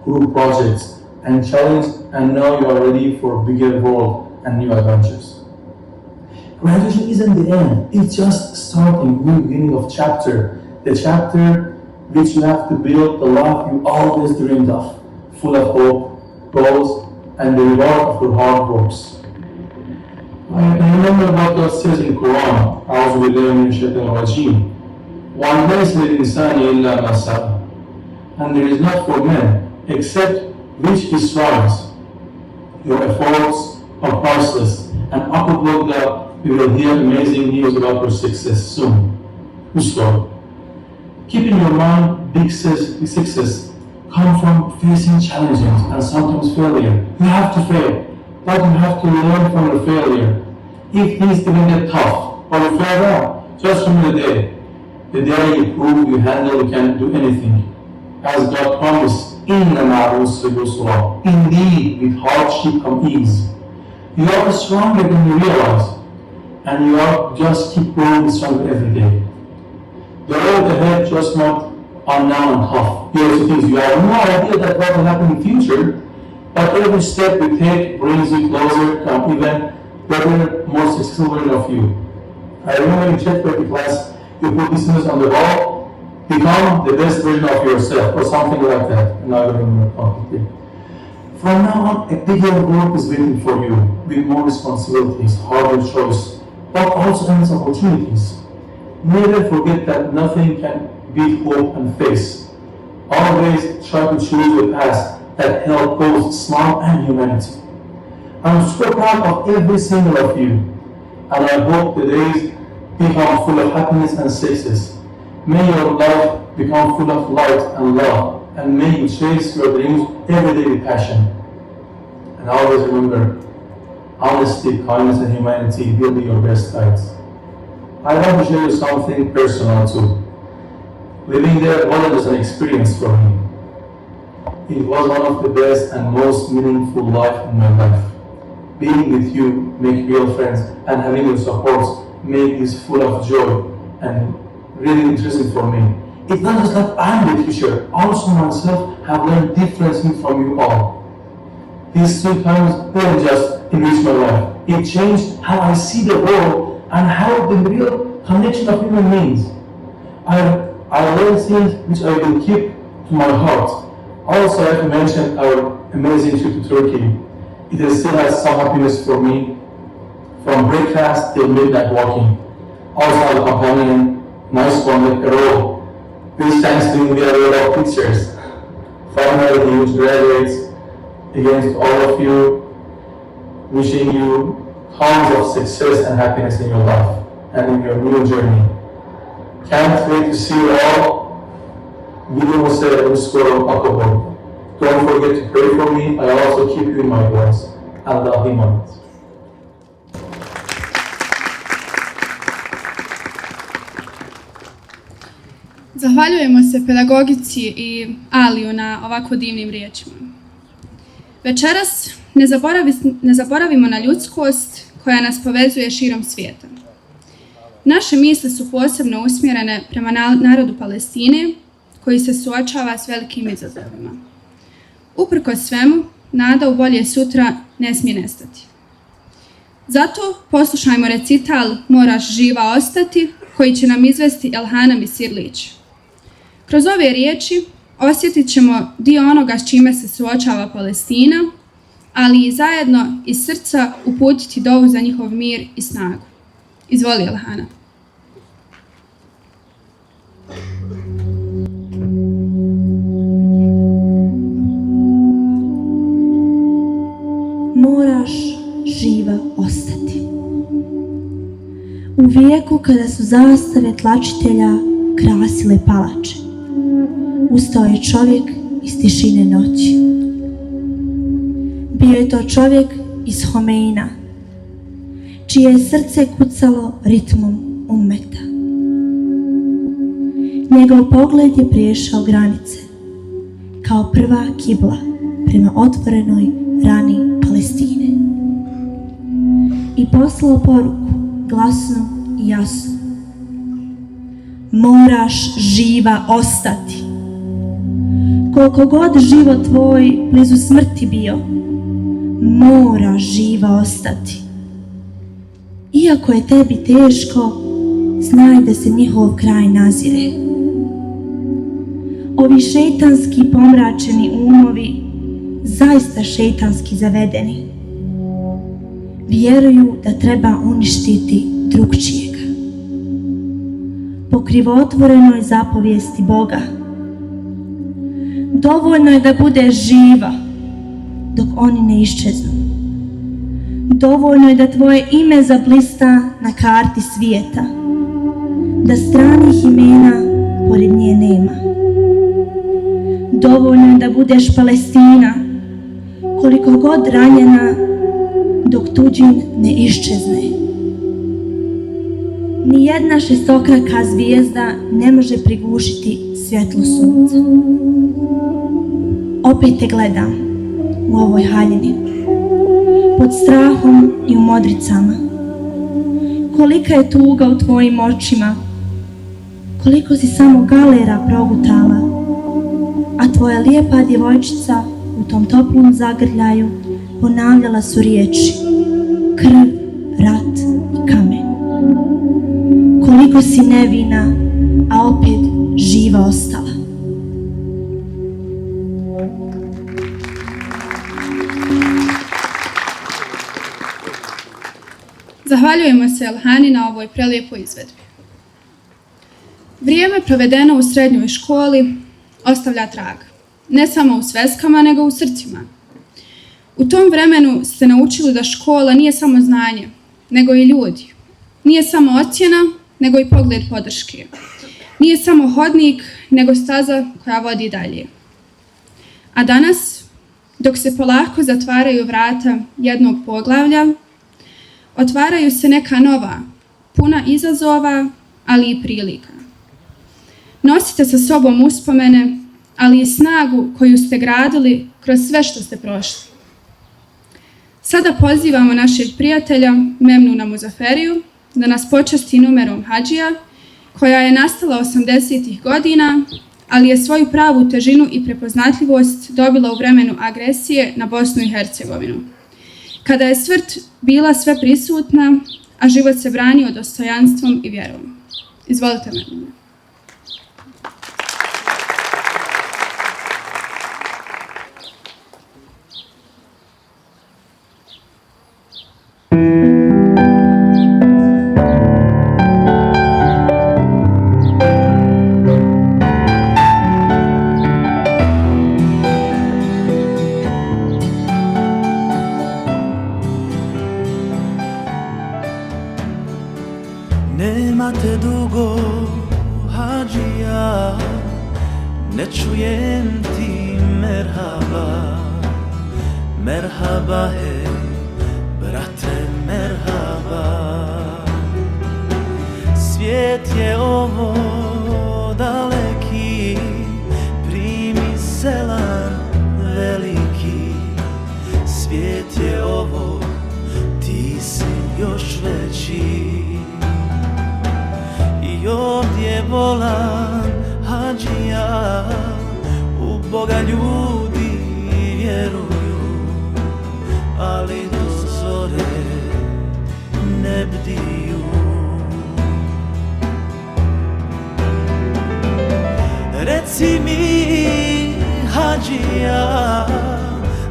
group projects, and challenge, and now you are ready for a bigger world and new adventures. Graduation isn't the end. It's just starting, new beginning of chapter. The chapter which you have to build the life you always dreamed of, full of hope, goals, and the reward of your hard works. I remember what God says in Quran, أعوذ بالله من الشيطان الرجيم, وَأَنْ لَيْسَ لِلْإِنسَانِ إِلَّا مَا سَعَى. And there is not for man except which he strives. Your efforts are priceless, and Akubullah, you will hear amazing news about your success soon. Usko. Keep in your mind big success come from facing challenges and sometimes failure. You have to fail, but you have to learn from your failure. If things didn't get tough, or you fail out, just remember the day you prove you handle, you can do anything. As God promised, indeed, with hardship come ease. You are stronger than you realize, and you are just keep growing stronger every day. The road ahead just not unknown and tough. Here are the things you have no idea that what will happen in the future, but every step you take brings you closer to an even better, more successful version of you. I remember in Czech class, you put this news on the wall, become the best version of yourself, or something like that. And I don't remember completely. From now on, a bigger work is waiting for you, with more responsibilities, harder choice, but also endless opportunities. Never forget that nothing can beat hope and face. Always try to choose the path that help both Islam and humanity. I'm so proud of every single of you, and I hope the days become full of happiness and success. May your life become full of light and love, and may you chase your dreams every day with passion. And always remember, honesty, kindness, and humanity will be your best guides. I want to share you something personal too. Living there wasn't just an experience for me. It was one of the best and most meaningful life in my life. Being with you, make real friends, and having your support make this full of joy and really interesting for me. It's not just that I'm the teacher, also myself have learned different things from you all. These 3 times didn't just enrich my life. It changed how I see the world and how the real connection of human beings. I learned things which I will keep to my heart. Also, I have to mention our amazing trip to Turkey. It still has some happiness for me, from breakfast till midnight walking. Also, our companion, nice one like Errol. Which thanks to him we have a lot of pictures. Finally, huge graduates. Again, to all of you, wishing you tons of success and happiness in your life and in your new journey. Can't wait to see you all. Don't forget to pray for me. I also keep you in my voice. Allahumma. Zahvaljujemo se pedagogici i Aliju na ovako divnim riječima. Večeras ne zaboravimo na ljudskost koja nas povezuje širom svijeta. Naše misli su posebno usmjerene prema narodu Palestine, koji se suočava s velikim izazovima. Uprkos svemu, nada u bolje sutra ne smije nestati. Zato poslušajmo recital Moraš živa ostati, koji će nam izvesti Elhana Misirlić. Kroz ove riječi osjetit ćemo dio onoga s čime se suočava Palestina, ali i zajedno iz srca uputiti dovu za njihov mir i snagu. Izvoli, Elhana. Moraš živa ostati. U vijeku kada su zastave tlačitelja krasile palače, ustao je čovjek iz tišine noći. Bio je to čovjek iz Homeina, čije je srce kucalo ritmom ummeta. Njegov pogled je priješao granice, kao prva kibla prema otvorenoj rani Palestine. I poslao poruku, glasno i jasno. Moraš živa ostati. Koliko god život tvoj blizu smrti bio, moraš živa ostati. Iako je tebi teško, znaj da se njihov kraj nazire. Ovi šejtanski pomračeni umovi, zaista šejtanski zavedeni, vjeruju da treba uništiti drugčijega. Po krivotvorenoj zapovijesti Boga, dovoljno je da budeš živa dok oni ne iščeznu. Dovoljno je da tvoje ime zablista na karti svijeta, da stranih imena pored nje nema. Dovoljno je da budeš Palestina, koliko god ranjena, dok tuđin ne iščezne. Nijedna šestokraka zvijezda ne može prigušiti svjetlo sunca. Opet te gledam u ovoj haljini, pod strahom i u modricama. Kolika je tuga u tvojim očima, koliko si samo galera progutala, a tvoja lijepa djevojčica u tom toplom zagrljaju ponavljala su riječi: krv, rat i kamen. Koliko si nevina, a opet živa ostala. Zahvaljujemo se Elhani na ovoj prelijepoj izvedbi. Vrijeme provedeno u srednjoj školi ostavlja trag. Ne samo u sveskama, nego u srcima. U tom vremenu ste naučili da škola nije samo znanje, nego i ljudi. Nije samo ocjena, nego i pogled podrške. Nije samo hodnik, nego staza koja vodi dalje. A danas, dok se polako zatvaraju vrata jednog poglavlja, otvaraju se neka nova, puna izazova, ali i prilika. Nosite sa sobom uspomene, ali i snagu koju ste gradili kroz sve što ste prošli. Sada pozivamo našeg prijatelja Memnuna Muzaferiju da nas počasti numerom Hadžija, koja je nastala 80-ih godina, ali je svoju pravu težinu i prepoznatljivost dobila u vremenu agresije na Bosnu i Hercegovinu. Kada je smrt bila sve prisutna, a život se branio dostojanstvom i vjerom. Izvolite, Memnune. Nema te dugo, Hadžija, ne čujem ti merhaba. Merhaba, hej, brate, merhaba. Svijet je ovo daleki, primi selam veliki. Svijet je ovo, ti si još veći. I ovdje volan Hadžija, u Boga ljudi vjeruju, ali do zore ne bdiju. Reci mi, Hadžija,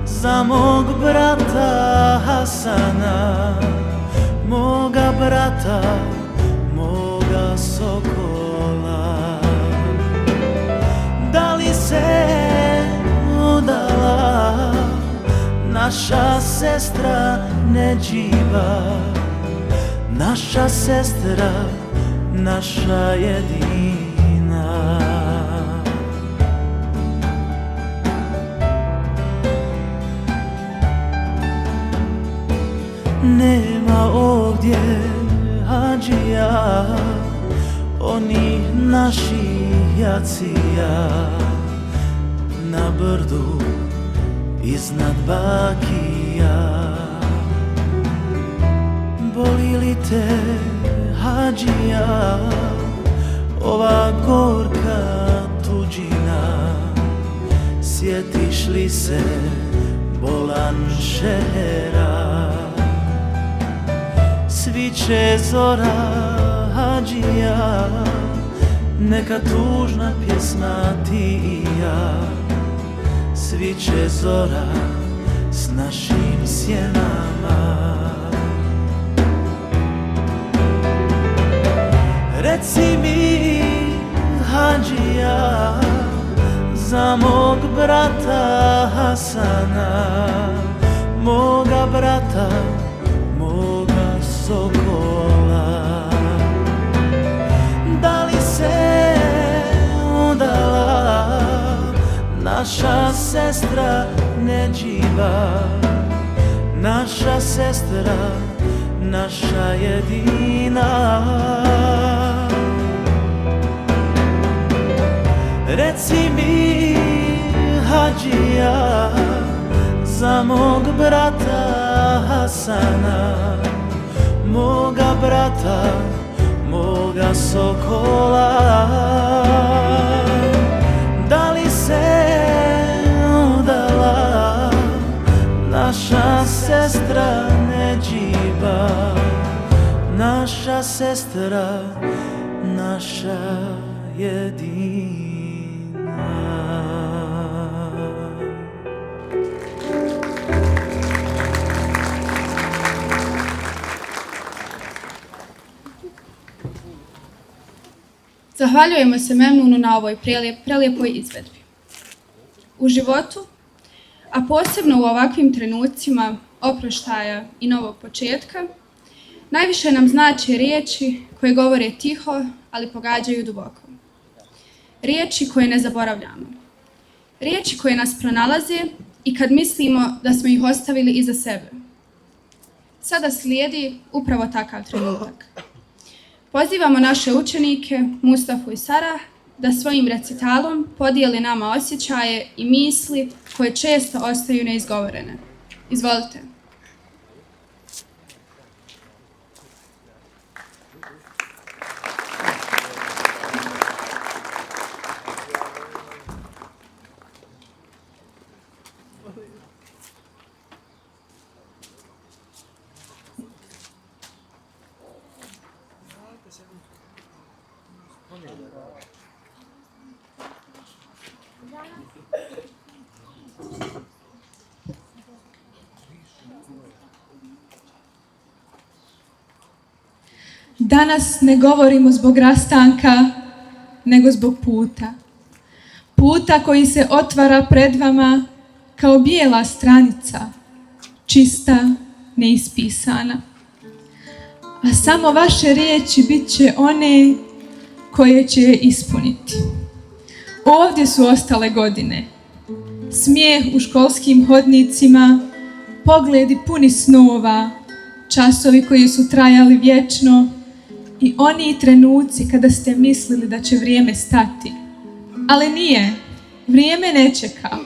za mog brata Hasana, moga brata, moga sokola. Da li se udala naša sestra Nedžiba, naša sestra, naša jedina? Nema ovdje, Hadžija, onih naših jacija na brdu iznad bakija. Boli li te, Hadžija, ova gorka tuđina? Sjetiš li se Bolanšehera? Sviće zora, Hadžija, neka tužna pjesma ti i ja. Sviće zora s našim sjenama. Reci mi, Hadžija, za mog brata Hasana, moga brata, moga sokola. Da li se udala naša sestra Nedžiba, naša sestra, naša jedina? Reci mi, Hadžija, za mog brata Hasana, moga brata, moga sokola. Da li se udala naša sestra Nedžiba, naša sestra, naša jedina? Zahvaljujemo se Memnunu na ovoj prelijepoj izvedbi. U životu, a posebno u ovakvim trenucima oproštaja i novog početka, najviše nam znače riječi koje govore tiho, ali pogađaju duboko. Riječi koje ne zaboravljamo. Riječi koje nas pronalaze i kad mislimo da smo ih ostavili iza sebe. Sada slijedi upravo takav trenutak. Pozivamo naše učenike, Mustafu i Sarah, da svojim recitalom podijeli nama osjećaje i misli koje često ostaju neizgovorene. Izvolite. Danas ne govorimo zbog rastanka, nego zbog puta. Puta koji se otvara pred vama kao bijela stranica, čista, neispisana. A samo vaše riječi bit će one koje će je ispuniti. Ovdje su ostale godine. Smijeh u školskim hodnicima, pogledi puni snova, časovi koji su trajali vječno i oni trenuci kada ste mislili da će vrijeme stati. Ali nije, vrijeme ne čeka.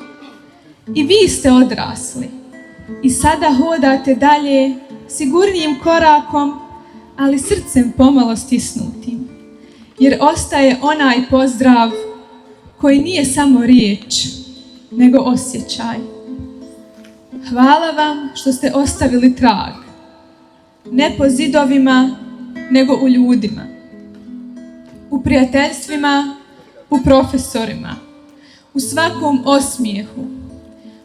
I vi ste odrasli. I sada hodate dalje sigurnijim korakom, ali srcem pomalo stisnutim. Jer ostaje onaj pozdrav koji nije samo riječ, nego osjećaj. Hvala vam što ste ostavili trag. Ne po zidovima, nego u ljudima. U prijateljstvima, u profesorima, u svakom osmijehu,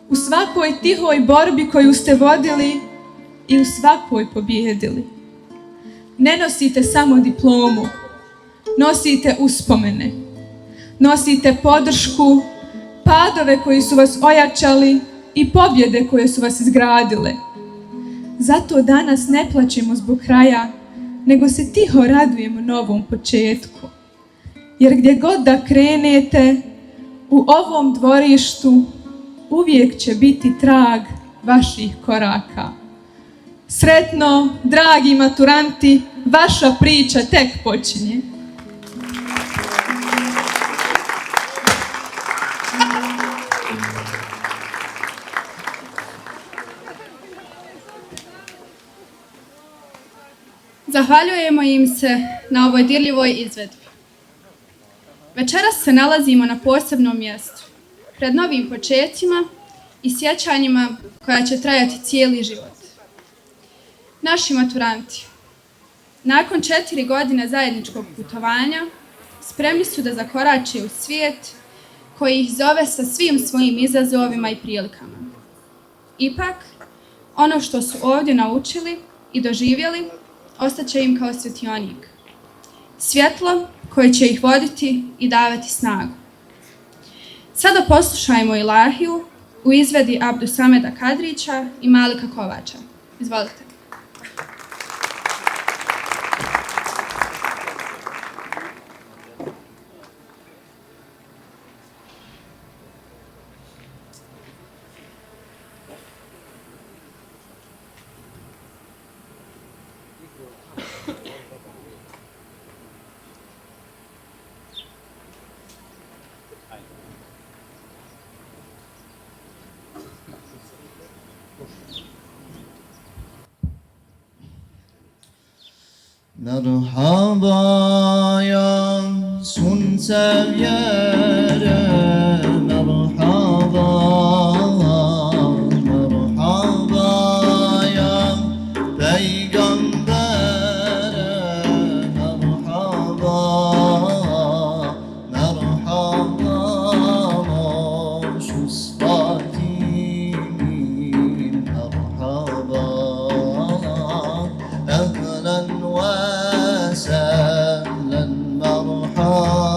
u svakoj tihoj borbi koju ste vodili i u svakoj pobjedili. Ne nosite samo diplomu, nosite uspomene, nosite podršku, padove koji su vas ojačali i pobjede koje su vas izgradile. Zato danas ne plačemo zbog kraja, nego se tiho radujemo novom početku. Jer gdje god da krenete, u ovom dvorištu uvijek će biti trag vaših koraka. Sretno, dragi maturanti, vaša priča tek počinje. Zahvaljujemo im se na ovoj dirljivoj izvedbi. Večeras se nalazimo na posebnom mjestu, pred novim počecima i sjećanjima koja će trajati cijeli život. Naši maturanti, nakon 4 godine zajedničkog putovanja, spremni su da zakorače u svijet koji ih zove sa svim svojim izazovima i prilikama. Ipak, ono što su ovdje naučili i doživjeli, ostaće im kao svjetionik. Svjetlo koje će ih voditi i davati snagu. Sada poslušajmo Ilahiju u izvedi Abdusameda Kadrića i Malika Kovača. Izvolite. Merhaba ya sun sevyere, merhaba, merhaba ya peygambere, merhaba, merhaba şu sıfatinin, merhaba, ehlen ve سهلا مرحبا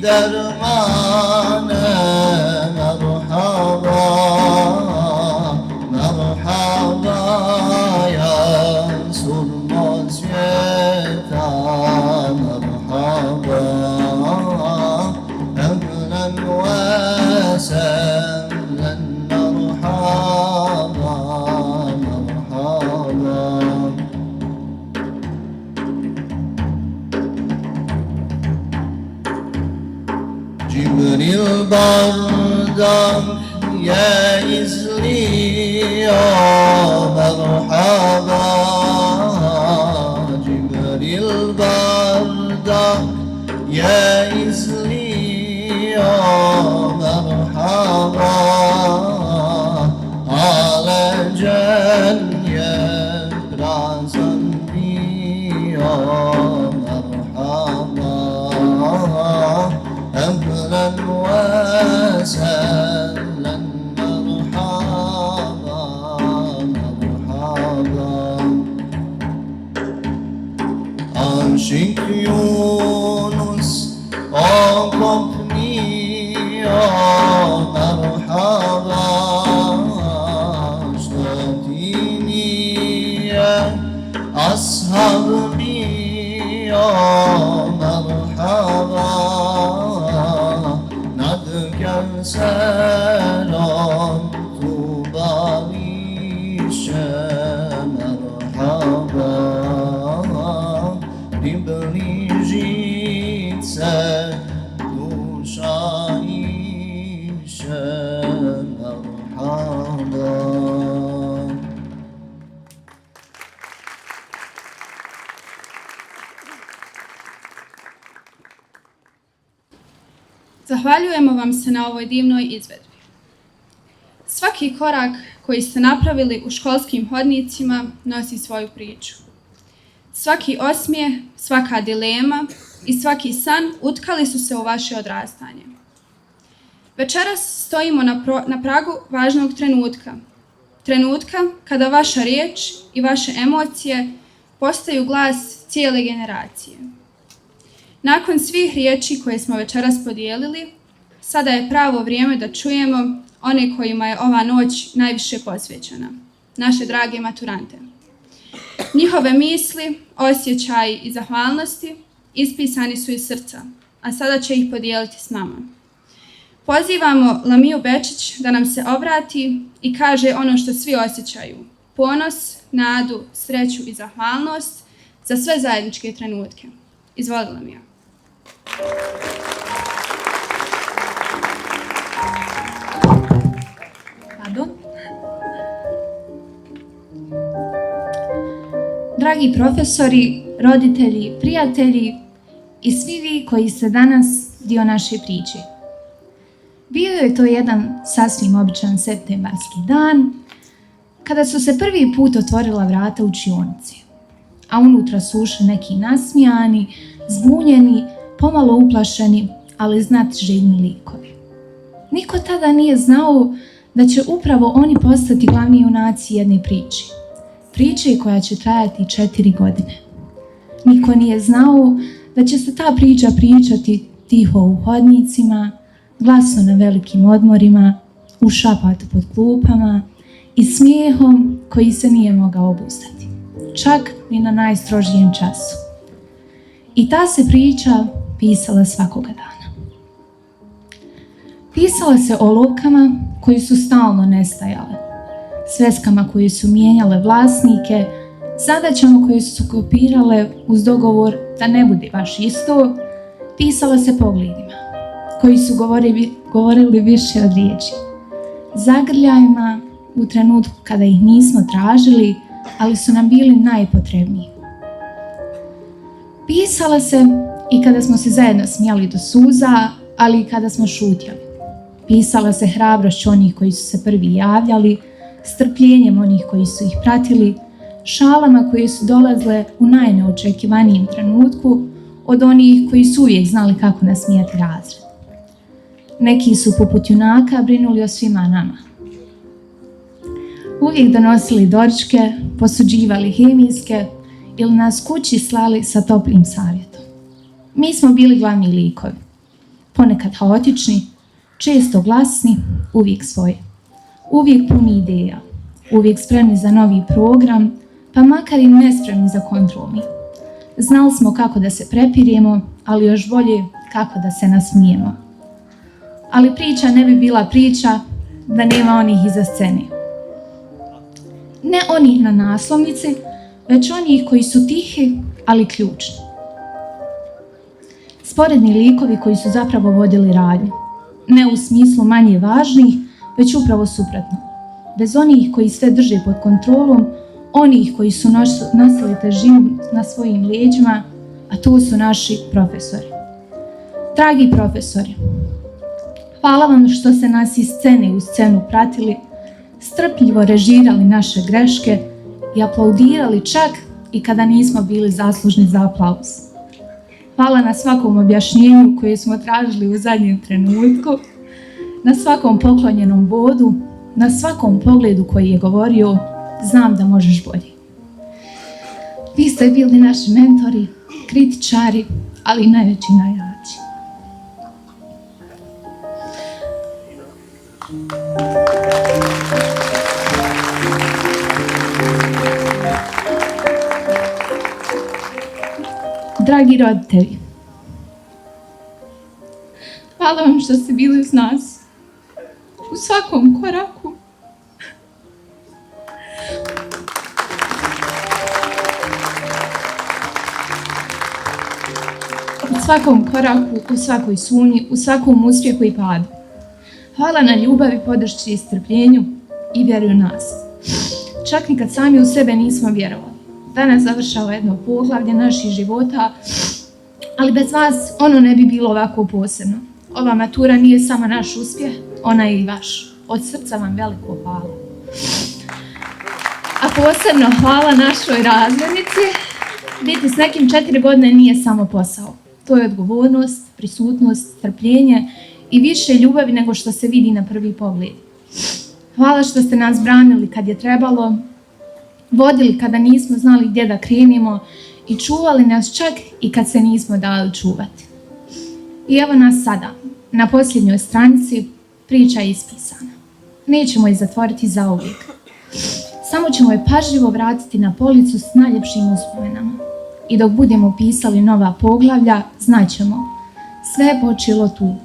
dermane merhaba merhaba ya surmaz yeta merhaba ehlen ve sehlen merhaba merhaba Cibril bardak ya izliyor merhaba Cibril bardak ya izliyor merhaba Alecen yeprazan diyor merhaba أهلا وسهلا مرحبا مرحبا Aşık Yunus okopmuyor merhaba Ştadiniye ashabı merhaba Selam tubalişe merhaba Približitse duša iše merhaba Zahvaljujemo vam se na ovoj divnoj izvedbi. Svaki korak koji ste napravili u školskim hodnicima nosi svoju priču. Svaki osmijeh, svaka dilema i svaki san utkali su se u vaše odrastanje. Večeras stojimo na pragu važnog trenutka. Trenutka kada vaša riječ i vaše emocije postaju glas cijele generacije. Nakon svih riječi koje smo večeras podijelili, sada je pravo vrijeme da čujemo one kojima je ova noć najviše posvećena, naše drage maturante. Njihove misli, osjećaji i zahvalnosti ispisani su iz srca, a sada će ih podijeliti s nama. Pozivamo Lamiju Bečić da nam se obrati i kaže ono što svi osjećaju, ponos, nadu, sreću i zahvalnost za sve zajedničke trenutke. Izvoli, Lamija. Dragi profesori, roditelji, prijatelji i svi vi koji ste danas dio naše priče. Bio je to jedan sasvim običan septembarski dan kada su se prvi put otvorila vrata učionici, a unutra su ušli neki nasmijani, zbunjeni, pomalo uplašeni, ali znatiželjni likovi. Niko tada nije znao da će upravo oni postati glavni junaci jedne priče. Priče koja će trajati 4 godine. Niko nije znao da će se ta priča pričati tiho u hodnicima, glasno na velikim odmorima, u šapatu pod klupama i smijehom koji se nije mogao obuzdati. Čak ni na najstrožijem času. I ta se priča pisala svakoga dana. Pisala se o olovkama koji su stalno nestajale, sveskama koje su mijenjale vlasnike, zadaćama koje su kopirale uz dogovor da ne bude baš isto, pisala se pogledima koji su govorili više od riječi, zagrljajima u trenutku kada ih nismo tražili, ali su nam bili najpotrebniji. Pisala se i kada smo se zajedno smijali do suza, ali i kada smo šutjeli. Pisala se hrabrošću onih koji su se prvi javljali, strpljenjem onih koji su ih pratili, šalama koje su dolazle u najneočekivanijem trenutku od onih koji su uvijek znali kako nasmijati razred. Neki su poput junaka brinuli o svima nama. Uvijek donosili doručke, posuđivali hemijske ili nas kući slali sa toplim savjetom. Mi smo bili glavni likovi. ponekad haotični, često glasni, uvijek svoji. Uvijek puni ideja, uvijek spremni za novi program, pa makar i nespremni za kontrolni. Znali smo kako da se prepiremo, ali još bolje kako da se nasmijemo. Ali priča ne bi bila priča da nema onih iza scene. Ne onih na naslovnici, već onih koji su tihi, ali ključni. Sporedni likovi koji su zapravo vodili radnju. Ne u smislu manje važnih, već upravo suprotno. Bez onih koji sve drže pod kontrolom, onih koji su nosili težinu na svojim leđima, a to su naši profesori. Dragi profesori, hvala vam što ste nas iz scene u scenu pratili, strpljivo režirali naše greške i aplaudirali čak i kada nismo bili zaslužni za aplauz. Hvala na svakom objašnjenju koje smo tražili u zadnjem trenutku, na svakom poklonjenom bodu, na svakom pogledu koji je govorio znam da možeš bolje. Vi ste bili naši mentori, kritičari, ali i najveći najači. Dragi roditelji, hvala vam što ste bili uz nas u svakom koraku. U svakom koraku, u svakoj sumnji, u svakom uspjehu i padu. Hvala na ljubavi, podršci i strpljenju i vjeruju nas. Čak ni kad sami u sebe nismo vjerovali. Danas završava jedno poglavlje naših života, ali bez vas ono ne bi bilo ovako posebno. Ova matura nije samo naš uspjeh, ona je i vaš. Od srca vam veliko hvala. A posebno hvala našoj razrednici. Biti s nekim 4 godine nije samo posao. To je odgovornost, prisutnost, strpljenje i više ljubavi nego što se vidi na prvi pogled. Hvala što ste nas branili kad je trebalo, vodili kada nismo znali gdje da krenemo i čuvali nas čak i kad se nismo dali čuvati. I evo nas sada, na posljednjoj stranici, priča je ispisana. Nećemo je zatvoriti zauvijek. Samo ćemo je pažljivo vratiti na policu s najljepšim uspomenama. I dok budemo pisali nova poglavlja, znaćemo, sve je počelo tu,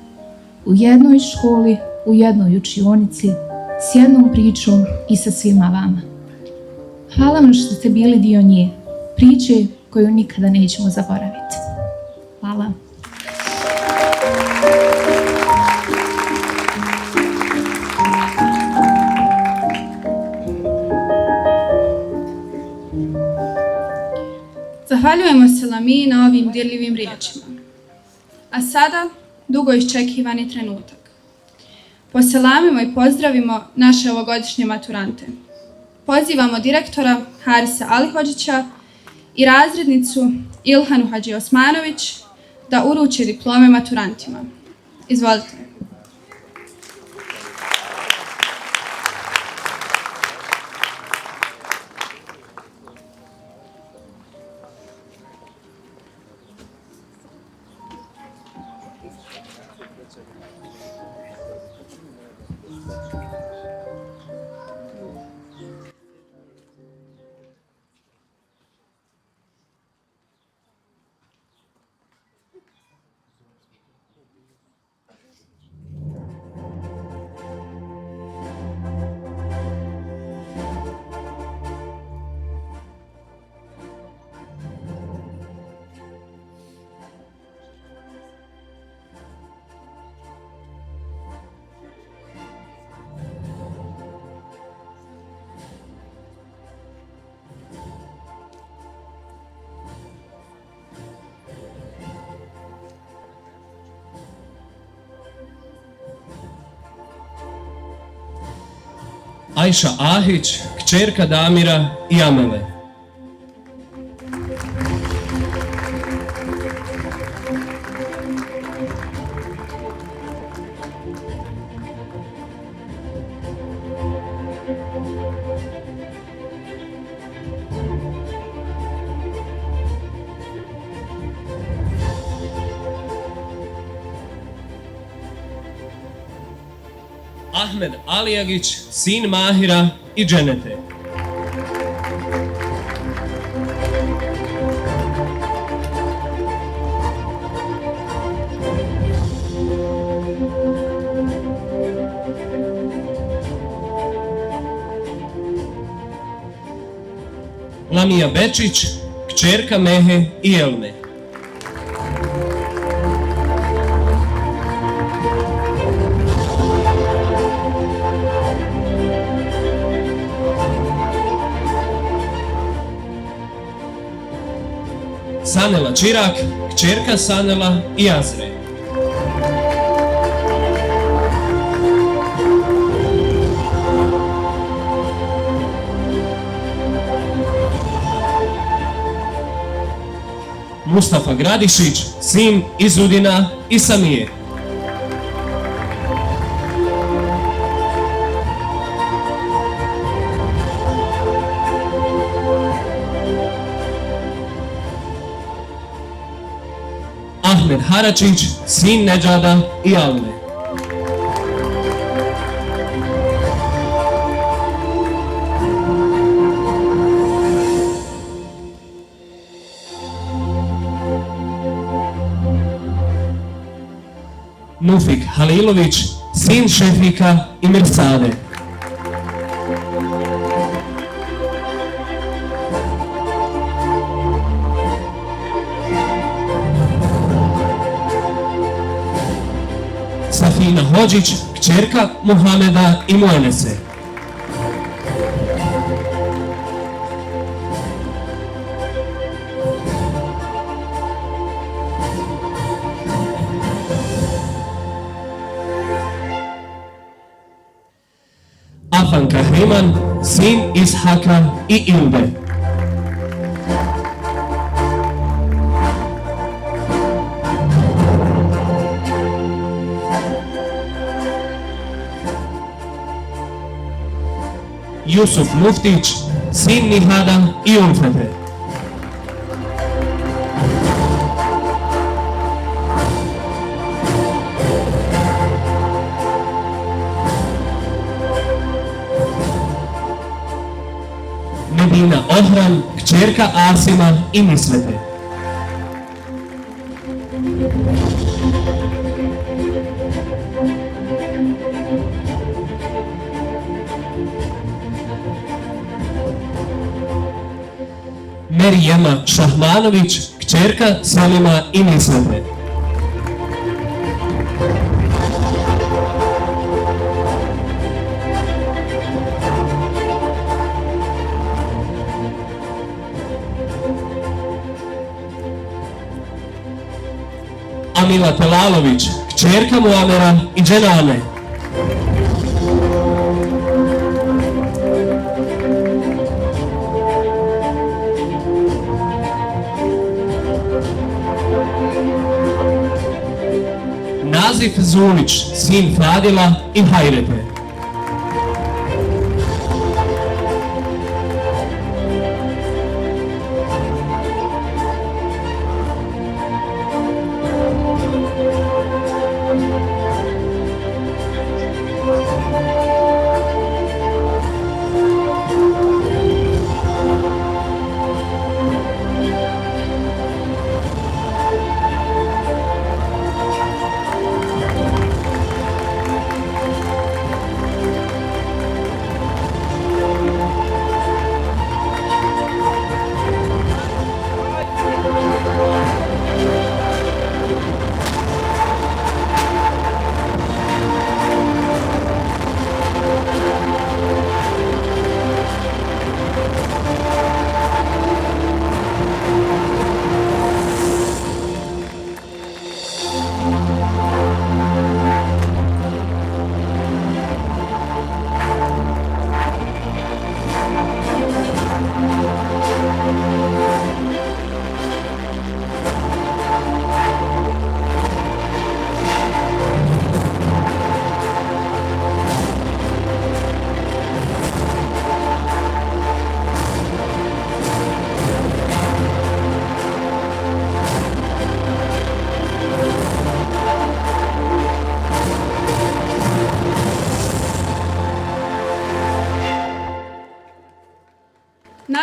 u jednoj školi, u jednoj učionici, s jednom pričom i sa svima vama. Hvala vam što ste bili dio nje, priče koju nikada nećemo zaboraviti. Hvala. Zahvaljujemo se Lami na ovim dirljivim riječima. A sada, dugo iščekivani trenutak. Poselamimo i pozdravimo naše ovogodišnje maturante. Pozivamo direktora Harisa Alihođića i razrednicu Ilhanu Hadži Osmanović da uruče diplome maturantima. Izvolite. Ajša Ahić, kćerka Damira i Amele. Ahmed Alijagić, sin Mahira i Dženete. Lamija Bečić, kćerka Mehe i Elme. Sanela Čirak, kćerka Sanela i Azre. Mustafa Gradišić, sin Izudina i Samije. Ahmed Haračić, sin Nedžada i Alme. Nufik Halilović, sin Šefika i Mirsade. Safina Hođić, kćerka Muhameda i Muenese. Afan Kahriman, sin Ishaka i Ilbe. Jusuf Muftić, sin Nihada i Ulfete. Medina Ohran, kćerka Asima i Misvete. Merijema Šahmanović, kćerka Salima i Misvete. Amila Telalović, kćerka Muamera i Dženane. Nazif Zulić, sin Fadila i Hajrete.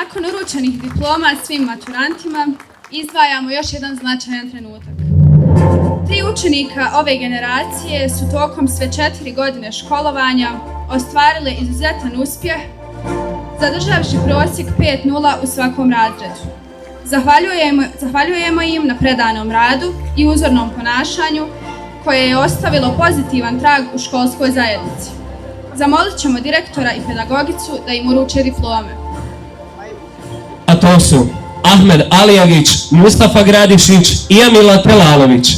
Nakon uručenih diploma svim maturantima, izdvajamo još jedan značajan trenutak. 3 učenika ove generacije su tokom sve 4 godine školovanja ostvarile izuzetan uspjeh, zadržavši prosjek 5.0 u svakom razredu. Zahvaljujemo im na predanom radu i uzornom ponašanju koje je ostavilo pozitivan trag u školskoj zajednici. Zamolit ćemo direktora i pedagogicu da im uruče diplome. A to su Ahmed Alijagić, Mustafa Gradišić i Amila Telalović.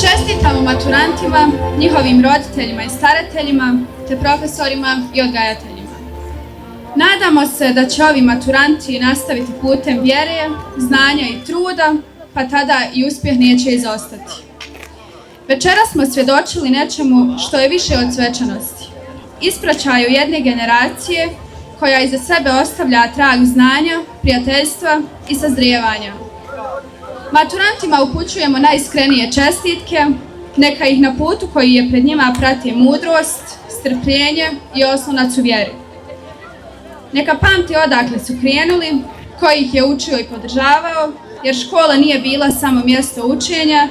Čestitamo maturantima, njihovim roditeljima i starateljima, te profesorima i odgajateljima. Nadamo se da će ovi maturanti nastaviti putem vjere, znanja i truda, pa tada i uspjeh neće izostati. Večeras smo svjedočili nečemu što je više od svečanosti. Ispraćaju jedne generacije koja iza sebe ostavlja trag znanja, prijateljstva i sazrijevanja. Maturantima upućujemo najiskrenije čestitke, neka ih na putu koji je pred njima prati mudrost, strpljenje i oslonac u vjeri. Neka pamti odakle su krenuli, ko ih je učio i podržavao, jer škola nije bila samo mjesto učenja,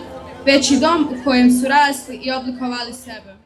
već i dom u kojem su rasli i oblikovali sebe.